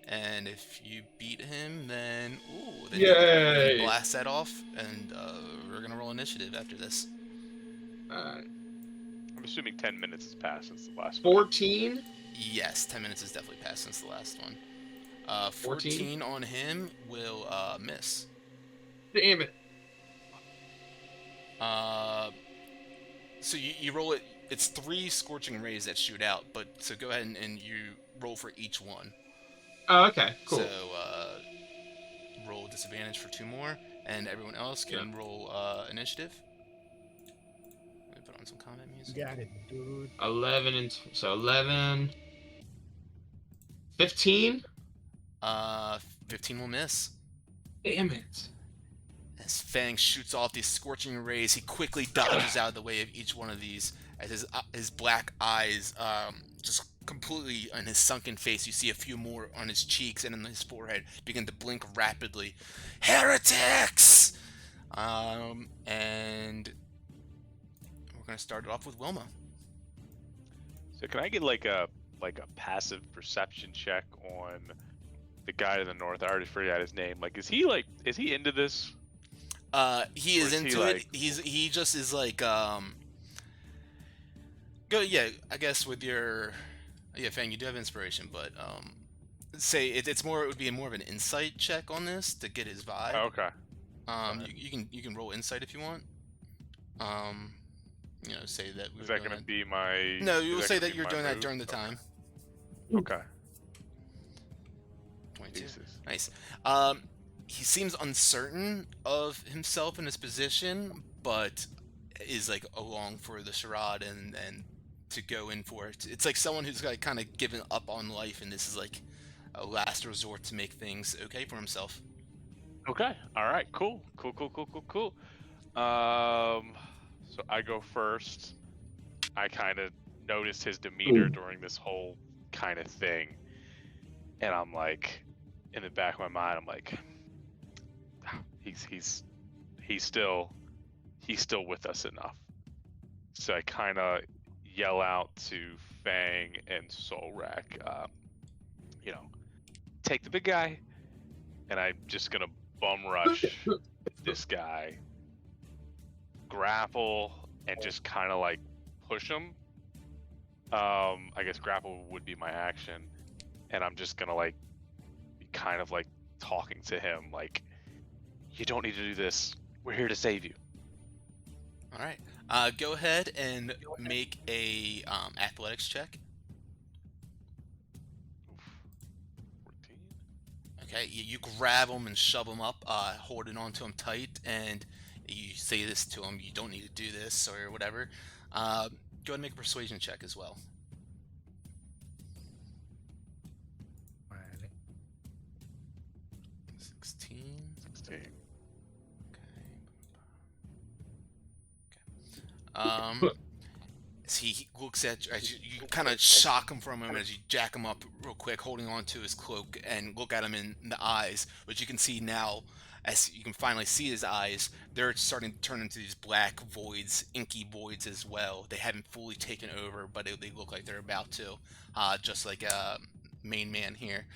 And if you beat him, then then you can Yay! blast that off, and we're gonna roll initiative after this. I'm assuming 10 minutes has passed since the last fight. 14. Yes, 10 minutes has definitely passed since the last one. 14? 14 on him will miss. Damn it! So you roll it. It's 3 scorching rays that shoot out, but so go ahead and you roll for each one. Oh, okay, cool. So roll disadvantage for 2 more, and everyone else can roll initiative. Let me put on some combat music. Got it, dude. 11 and so 11. 15. 15 will miss. Damn it! As Fang shoots off these scorching rays, he quickly dodges out of the way of each one of these. As his black eyes, just completely on his sunken face, you see a few more on his cheeks and on his forehead begin to blink rapidly. Heretics! And we're gonna start it off with Wilma. So can I get like a passive perception check on the guy to the north? I already forgot his name. Like, is he into this? He is into it. He just is like go yeah. I guess with your Fang, you do have inspiration, but say it would be more of an insight check on this to get his vibe. Oh, okay. You can roll insight if you want. Say that. Is that gonna be my? No, you will say that you're doing that during the time. Okay. 22. Jesus. Nice. He seems uncertain of himself and his position, but is like along for the charade and to go in for it. It's like someone who's like kind of given up on life, and this is like a last resort to make things okay for himself. Okay. All right. Cool. So I go first. I kind of noticed his demeanor during this whole kind of thing, and I'm like, in the back of my mind, I'm like, he's still with us enough. So I kind of yell out to Fang and Solrak, take the big guy, and I'm just gonna bum rush this guy, grapple, and just kind of like push him. I guess grapple would be my action, and I'm just gonna like be kind of like talking to him like, you don't need to do this. We're here to save you. All right. Go ahead and make a athletics check. 14. Okay, you grab him and shove him up, holding onto him tight, and you say this to him, you don't need to do this, or whatever. Go ahead and make a persuasion check as well. Alright. 16. 16. As he looks at you, as you kind of shock him from him as you jack him up real quick, holding on to his cloak, and look at him in the eyes, which you can see now, as you can finally see his eyes, they're starting to turn into these black voids, inky voids as well. They haven't fully taken over, but they look like they're about to, just like main man here,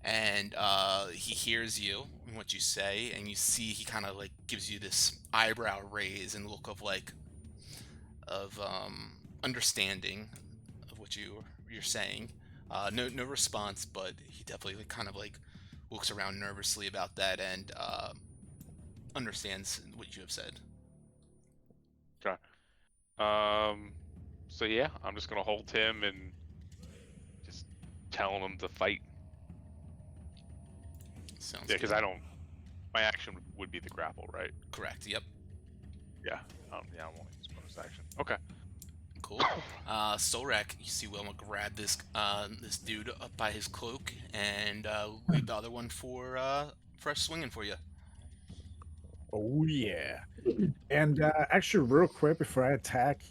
and he hears you and what you say, and you see he kind of like gives you this eyebrow raise and look of like understanding of what you're saying. No response, but he definitely like, kind of like looks around nervously about that and understands what you have said. Okay. So yeah, I'm just gonna hold him and just telling him to fight. Sounds Yeah, because good. I don't. My action would be the grapple, right? Correct. Yep. Yeah. Yeah, I won't use bonus action. Okay. Cool. Solrak, you see Wilma grab this this dude up by his cloak and leave the other one for fresh swinging for you. Oh yeah. And actually, real quick before I attack,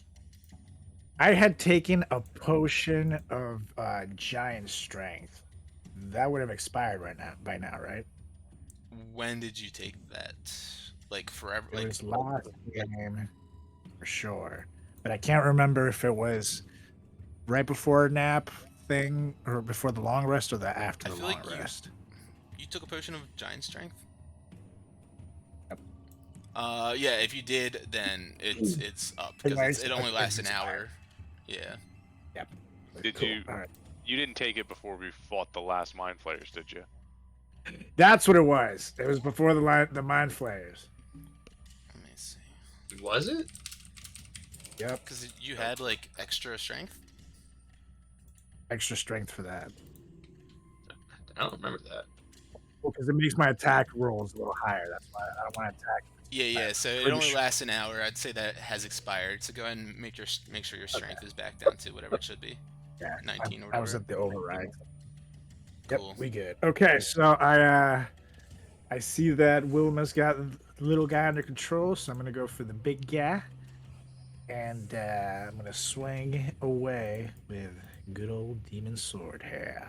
I had taken a potion of giant strength. That would have expired by now, right? When did you take that? Like forever? It Like was last game for sure, but I can't remember if it was right before a nap thing or before the long rest or the after I the feel long like rest. you took a potion of giant strength. Yep. Yeah. If you did, then it's up because Anyways, it only it lasts an expired. hour. Yeah. Yep. Did Cool. you? All right. You didn't take it before we fought the last mind flayers, did you? That's what it was. It was before the mind flayers. Let me see. Was it? Yep. Because you had like extra strength. Extra strength for that. I don't remember that. Well, because it makes my attack rolls a little higher. That's why I don't want to attack. Yeah. So it pretty only sure- lasts an hour. I'd say that has expired. So go ahead and make sure your strength is back down to whatever it should be. Yeah, 19 or I was whatever. at the override. Yep, Cool. we good. Okay, so I see that Wilma's got the little guy under control, so I'm gonna go for the big guy, and I'm gonna swing away with good old demon sword here.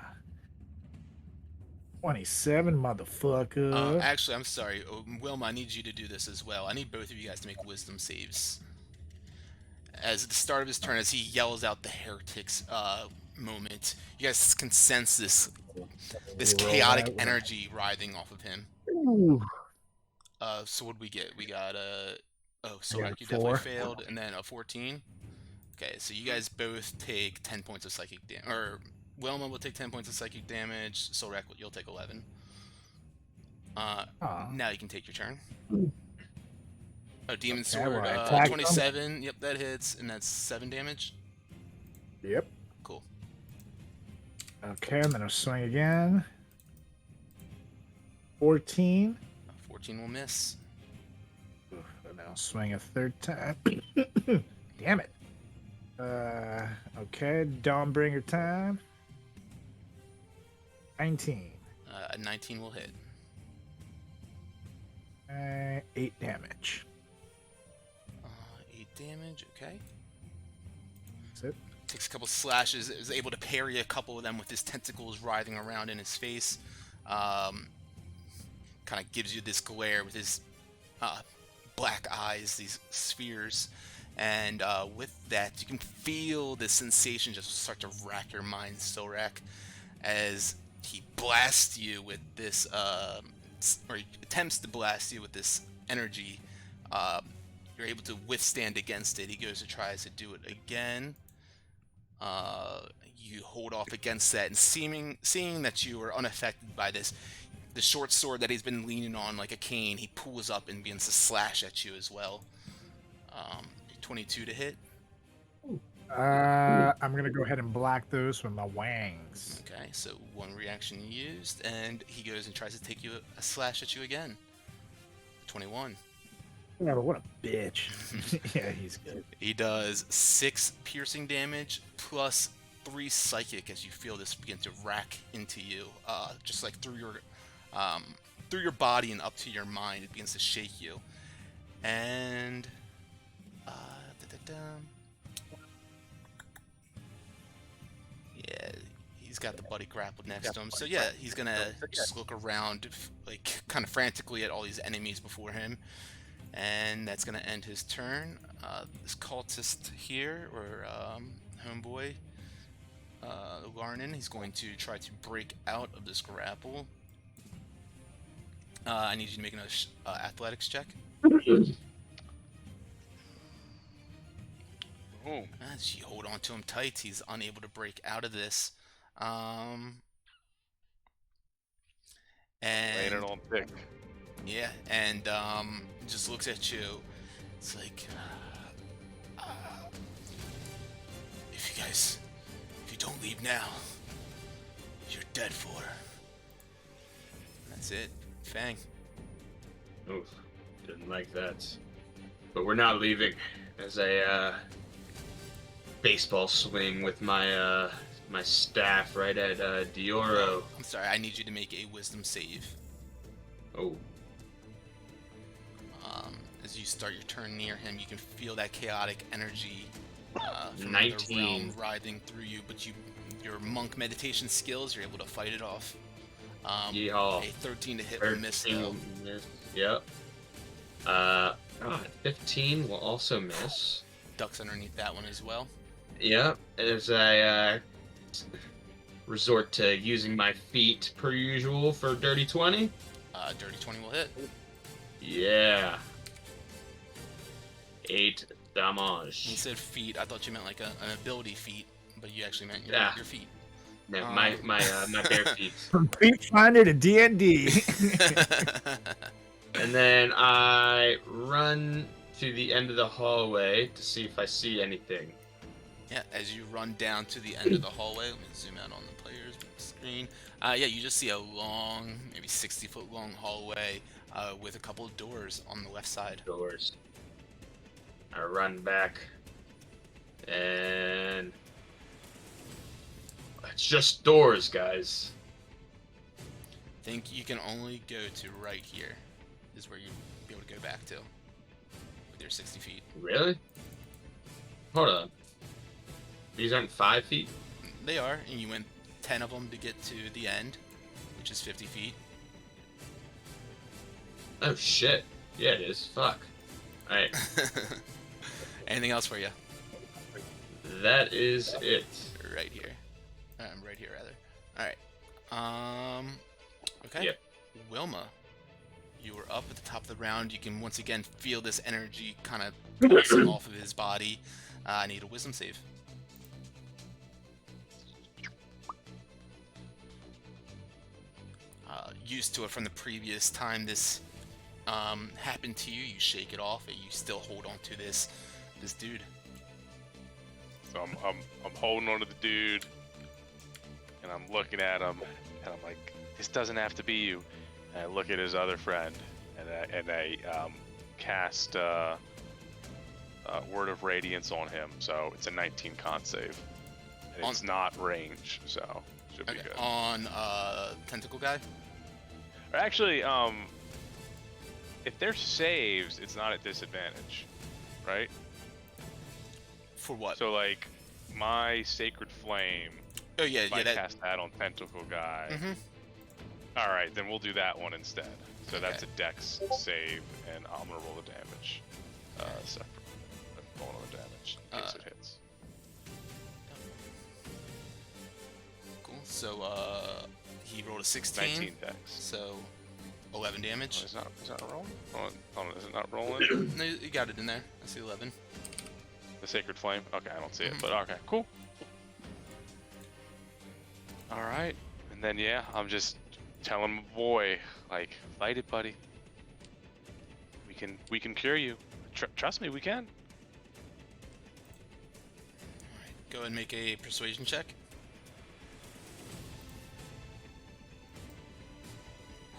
27, motherfucker. Actually, I'm sorry. Wilma, I need you to do this as well. I need both of you guys to make wisdom saves. As at the start of his turn, as he yells out the heretics moment, you guys can sense this Roll chaotic that. energy writhing off of him. Ooh. So what did we get? We got so got a you definitely 4. failed, and then a 14. Okay, so you guys both take 10 points of psychic damage. Or Wilma will take 10 points of psychic damage. Solrak, you'll take 11. Aw. Now you can take your turn. Oh, Demon Okay, Sword, well, I attack him. 27. Yep, that hits, and that's 7 damage. Yep. Cool. Okay, I'm gonna swing again. 14. 14 will miss. Oof, and then I'll swing a third time. Damn it. Okay, Dawnbringer time. 19. A 19 will hit. 8 damage. 8 damage, okay. That's it. Takes a couple slashes, is able to parry a couple of them with his tentacles writhing around in his face. Kind of gives you this glare with his black eyes, these spheres. And with that, you can feel the sensation just start to rack your mind, Solrak, as he blasts you with this, or he attempts to blast you with this energy. You're able to withstand against it. He goes to try to do it again. You hold off against that, and seeing that you are unaffected by this, the short sword that he's been leaning on like a cane, he pulls up and begins to slash at you as well. 22 to hit. I'm gonna go ahead and block those with my wangs. Okay, so one reaction used, and he goes and tries to take you a slash at you again. 21. Oh, what a bitch. Yeah, he's good. He does 6 piercing damage plus 3 psychic as you feel this begin to rack into you, just like through your body and up to your mind. It begins to shake you, and yeah, he's got the buddy grappled next to him. So yeah, he's gonna just look around, like kind of frantically at all these enemies before him, and that's gonna end his turn. This cultist here, or homeboy, Garnin. He's going to try to break out of this grapple. I need you to make an athletics check. Ooh. As you hold on to him tight, he's unable to break out of this. Laying And it on thick. yeah, and just looks at you. It's like, if you don't leave now, you're dead for. That's it, Fang. Oof, didn't like that. But we're not leaving. As a baseball swing with my my staff right at Dioro. I'm sorry, I need you to make a wisdom save. Oh, As you start your turn near him, you can feel that chaotic energy from 19. the realm writhing through you, but your monk meditation skills, you're able to fight it off. Yeehaw. A 13 to hit will miss, 13 though. will miss. Yep. 15 will also miss. Ducks underneath that one as well. Yep. As I resort to using my feet per usual for dirty 20. Dirty 20 will hit. Yeah. 8 You damage. said feet. I thought you meant like an ability feat, but you actually meant your feet. No, my bare feet. From Creep Finder to D&D. And then I run to the end of the hallway to see if I see anything. Yeah, as you run down to the end of the hallway, let me zoom out on the player's screen. Yeah, you just see a long, maybe 60-foot long hallway with a couple of doors on the left side. Doors. I run back, and it's just doors, guys. Think you can only go to right here is where you'd be able to go back to with your 60 feet. Really? Hold on. These aren't 5 feet? They are, and you went 10 of them to get to the end, which is 50 feet. Oh shit. Yeah, it is. Fuck. Alright. Anything else for you? That is it. Right here. Right here, rather. Alright. Okay. Yep. Wilma, you were up at the top of the round. You can once again feel this energy kind of pulsing off of his body. I need a wisdom save. Used to it from the previous time this happened to you. You shake it off, and you still hold on to this dude. So I'm holding on to the dude, and I'm looking at him, and I'm like, this doesn't have to be you. And I look at his other friend, and I cast Word of Radiance on him. So it's a 19 con save, and it's not range, so should be good. On tentacle guy. Or actually, if they're saves, it's not at disadvantage, right? For what? So like, my Sacred Flame. Oh yeah, If I cast that on Tentacle Guy. Mm-hmm. All right, then we'll do that one instead. So that's a Okay. Dex save, and I'm gonna roll the damage. Separate. Roll the damage in case it hits. Cool. So he rolled a 16. 19 Dex. So 11 damage. Oh, is that rolling? Hold on, is it not rolling? No, you got it in there. I see 11. The Sacred Flame? Okay, I don't see it, but okay, cool. Alright, and then yeah, I'm just telling my boy, like, fight it, buddy. We can cure you. Trust me, we can. Alright, go ahead and make a persuasion check.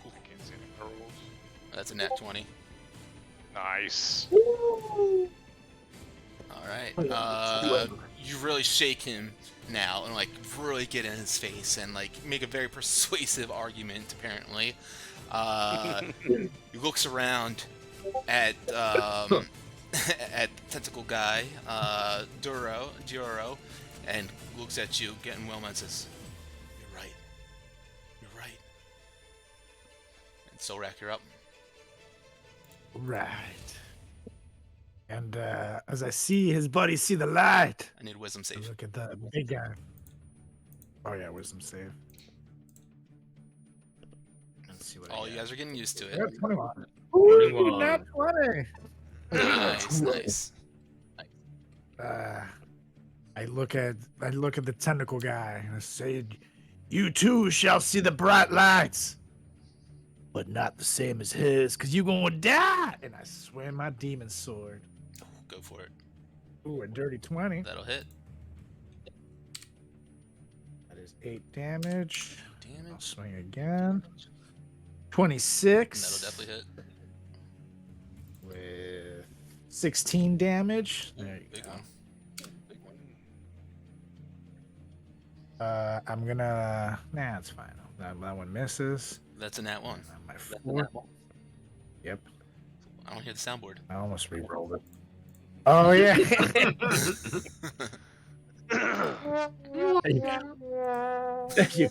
I can't see any rolls. That's a nat 20. Nice. Alright. You really shake him now and like really get in his face and like make a very persuasive argument apparently. He looks around at at Tentacle Guy, Duro, and looks at you, getting Wilma, and says, "You're right. You're right." And Solrak, you're up. Right. And as I see his buddy see the light, I need a wisdom I save. look at the big guy. Oh yeah, wisdom save. Let's see what I Oh, you got. guys are getting used to I it. got 21. Ooh, 21. not 20. Nice, nice. I look at the tentacle guy and I say, "You too shall see the bright lights, but not the same as his, cause you gonna die." And I swing my demon sword. Go for it. Ooh, a dirty 20. That'll hit. That is 8 damage. I'll Damage. swing again. 26. That'll definitely hit. With 16 damage. Ooh, There you big go. one. I'm gonna. Nah, it's fine. That one misses. That's a nat 1. My 4. Yep. I don't hear the soundboard. I almost re-rolled it. Oh yeah. Thank you.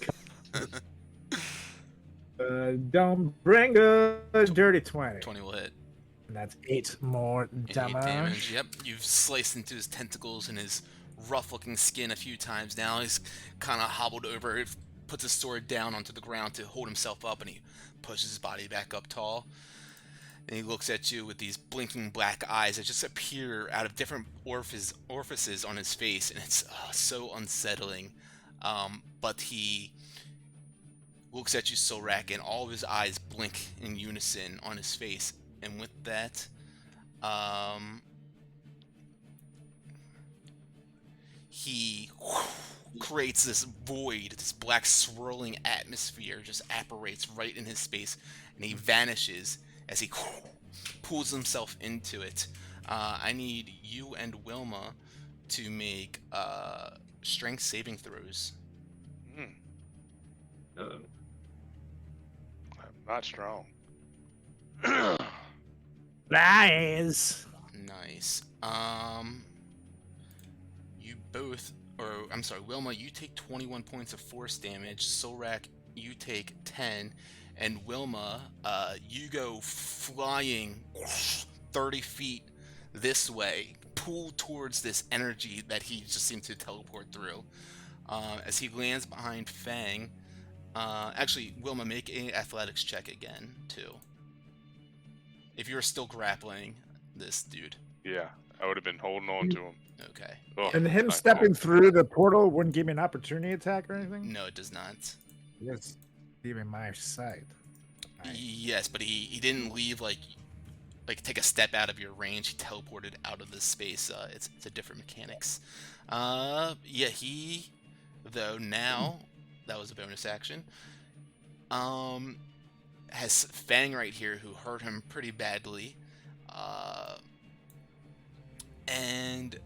Don't bring a dirty 20. 20 will hit. And that's 8 more 8 damage. damage. Yep. You've sliced into his tentacles and his rough-looking skin a few times now. He's kind of hobbled over, puts his sword down onto the ground to hold himself up, and he pushes his body back up tall. And he looks at you with these blinking black eyes that just appear out of different orifices on his face, and it's so unsettling. But he looks at you, Silrak, and all of his eyes blink in unison on his face. And with that, he creates this void, this black swirling atmosphere just apparates right in his space, and he vanishes as he pulls himself into it. I need you and Wilma to make strength saving throws. I'm not strong. Nice. Nice. You both, or I'm sorry, Wilma, you take 21 points of force damage. Silrak, you take 10. And Wilma, you go flying 30 feet this way, pulled towards this energy that he just seemed to teleport through. As he lands behind Fang, actually, Wilma, make an athletics check again, too. If you're still grappling this dude. Yeah, I would have been holding on to him. Okay. Ugh, And him I- stepping through the portal wouldn't give me an opportunity attack or anything? No, it does not. Yes. Leaving my sight. Yes, but he didn't leave like take a step out of your range. He teleported out of this space. It's a different mechanics. Yeah, he though now that was a bonus action. Has Fang right here who hurt him pretty badly. And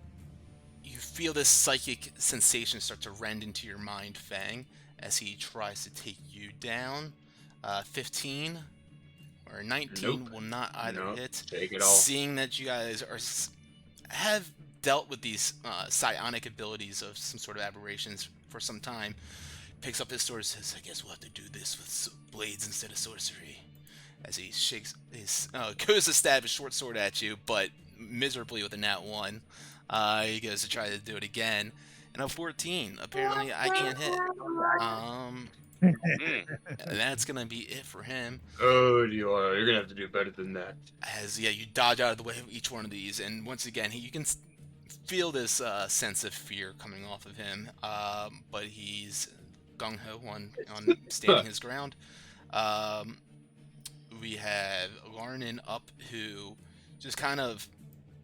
you feel this psychic sensation start to rend into your mind, Fang, as he tries to take you down. 15 or 19 will not either hit. Take it all. Seeing that you guys have dealt with these psionic abilities of some sort of aberrations for some time, picks up his sword and says, "I guess we'll have to do this with blades instead of sorcery." As he shakes his goes to stab his short sword at you, but miserably with a nat 1. He goes to try to do it again, and a 14. Apparently, I can't hit. And that's gonna be it for him. Oh, you're gonna have to do better than that. As you dodge out of the way of each one of these, and once again, you can feel this sense of fear coming off of him. But he's gung ho on standing his ground. We have Larnin up, who just kind of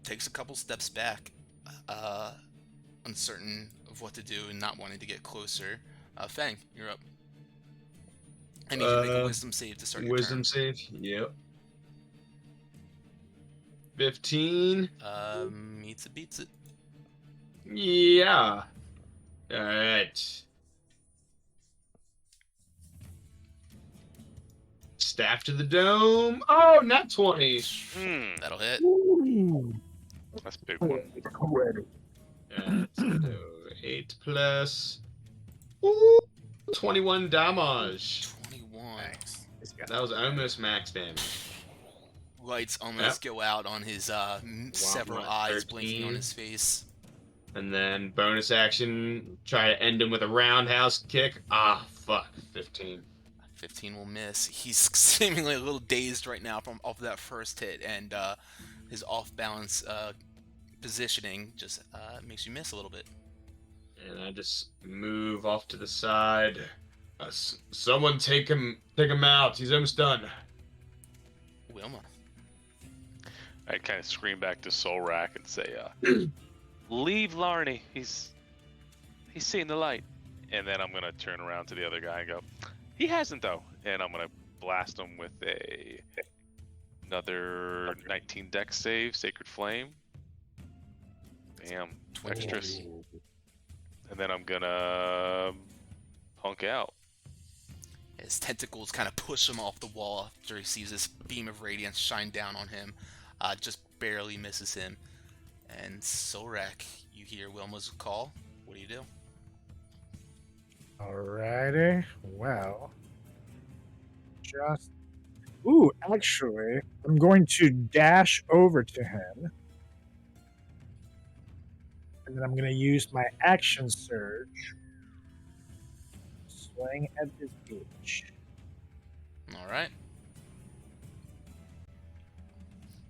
takes a couple steps back, uncertain of what to do and not wanting to get closer. Fang, you're up. I need you to make a wisdom save to start your Wisdom turn. save? Yep. 15? Meets it, beats it. Yeah. Alright. Staff to the dome. Oh, not 20. That'll hit. Ooh. That's a big one. So 8 plus. Ooh, 21 damage. 21. Nice. That was almost max damage. Lights almost go out on his several Wah, eyes blinking on 13. his face. And then bonus action, try to end him with a roundhouse kick. Ah, fuck. 15. 15 will miss. He's seemingly a little dazed right now from off of that first hit, and his off-balance positioning just makes you miss a little bit. And I just move off to the side. Someone take him out. He's almost done. Wilma. I kind of scream back to Solrak and say, "Leave Larney. He's seen the light." And then I'm gonna turn around to the other guy and go, "He hasn't though." And I'm gonna blast him with another 19 dex save, Sacred Flame. Bam, 20. extras. And then I'm gonna punk out. His tentacles kind of push him off the wall after he sees this beam of radiance shine down on him. Just barely misses him. And Solrak, you hear Wilma's call. What do you do? Alrighty. Well, just. Ooh, actually, I'm going to dash over to him. And then I'm going to use my action surge. Swing at his beach. All right.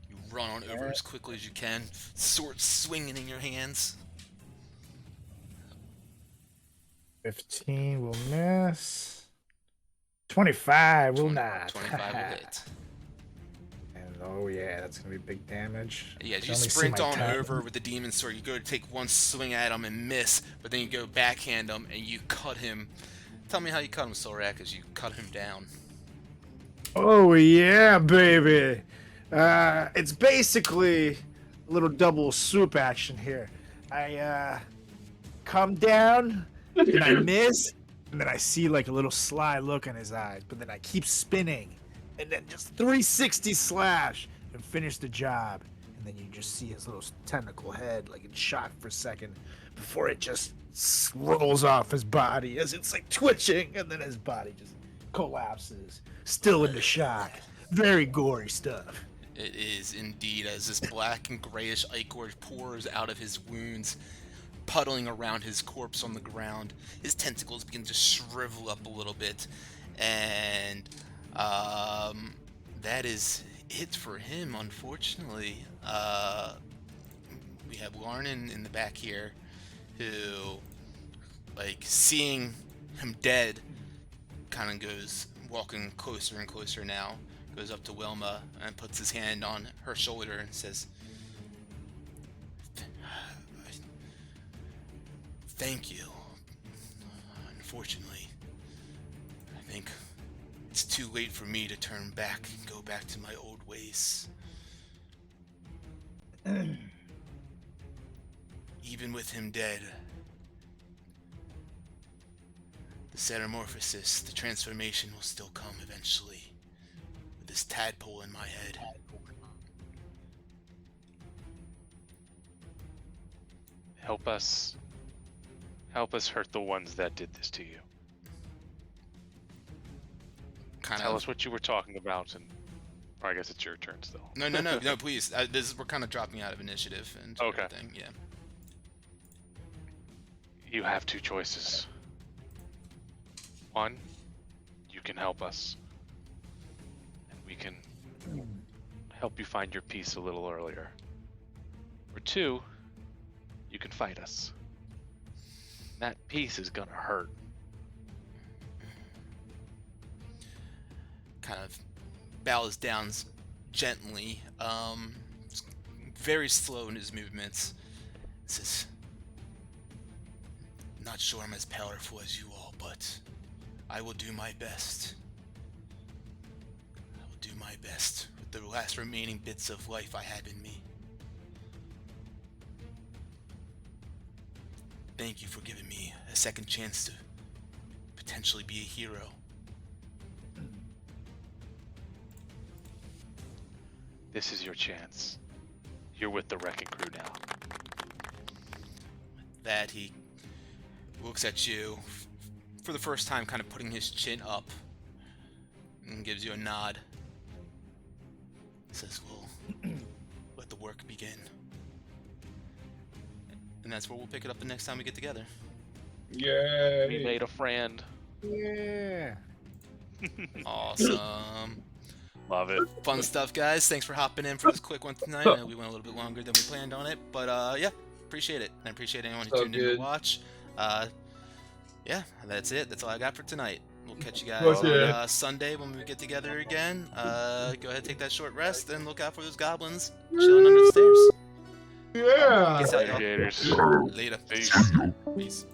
You run on over as quickly as you can, sword swinging in your hands. 15 will miss. 25 will 20 not. 25 will hit. And oh yeah, that's gonna be big damage. Yeah, I can you only see sprint my on tongue. over with the demon sword. You go to take one swing at him and miss, but then you go backhand him and you cut him. Tell me how you cut him, Solrak, as you cut him down. Oh yeah, baby. It's basically a little double swoop action here. I come down, then I miss, and then I see like a little sly look in his eyes, but then I keep spinning, and then just 360 slash and finish the job. And then you just see his little tentacle head like in shock for a second before it just rolls off his body as it's like twitching, and then his body just collapses, still into shock. Very gory stuff. It is indeed, as this black and grayish ichor pours out of his wounds, puddling around his corpse on the ground. His tentacles begin to shrivel up a little bit, and that is it for him, unfortunately. We have Larnin in the back here, who, like, seeing him dead, kind of goes walking closer and closer now, goes up to Wilma and puts his hand on her shoulder and says, "Thank you. Unfortunately, I think it's too late for me to turn back and go back to my old ways. Even with him dead, the metamorphosis, the transformation will still come eventually, with this tadpole in my head. Help us hurt the ones that did this to you. Tell us what you were talking about, and or I guess it's your turn still. No, please. We're kind of dropping out of initiative and Okay. everything. Yeah. You have two choices. One, you can help us, and we can help you find your peace a little earlier. Or two, you can fight us. That peace is gonna hurt. Kind of bows down gently, very slow in his movements. Says, "Not sure I'm as powerful as you all, but I will do my best. I will do my best with the last remaining bits of life I have in me. Thank you for giving me a second chance to potentially be a hero." This is your chance. You're with the Wrecking Crew now. That he looks at you for the first time, kind of putting his chin up, and gives you a nod. Says, "Well, let the work begin." and that's where we'll pick it up the next time we get together. We Yay! made a friend. Yeah. Awesome. Love it. Fun stuff, guys. Thanks for hopping in for this quick one tonight. I know we went a little bit longer than we planned on it, but yeah, appreciate it. And I appreciate anyone who So tuned in good. to watch. Yeah, that's it. That's all I got for tonight. We'll catch you guys Okay. on Sunday when we get together again. Go ahead, take that short rest, and look out for those goblins chilling under the stairs. Yeah. Peace out, y'all. Gladiators. Later. Peace. Peace.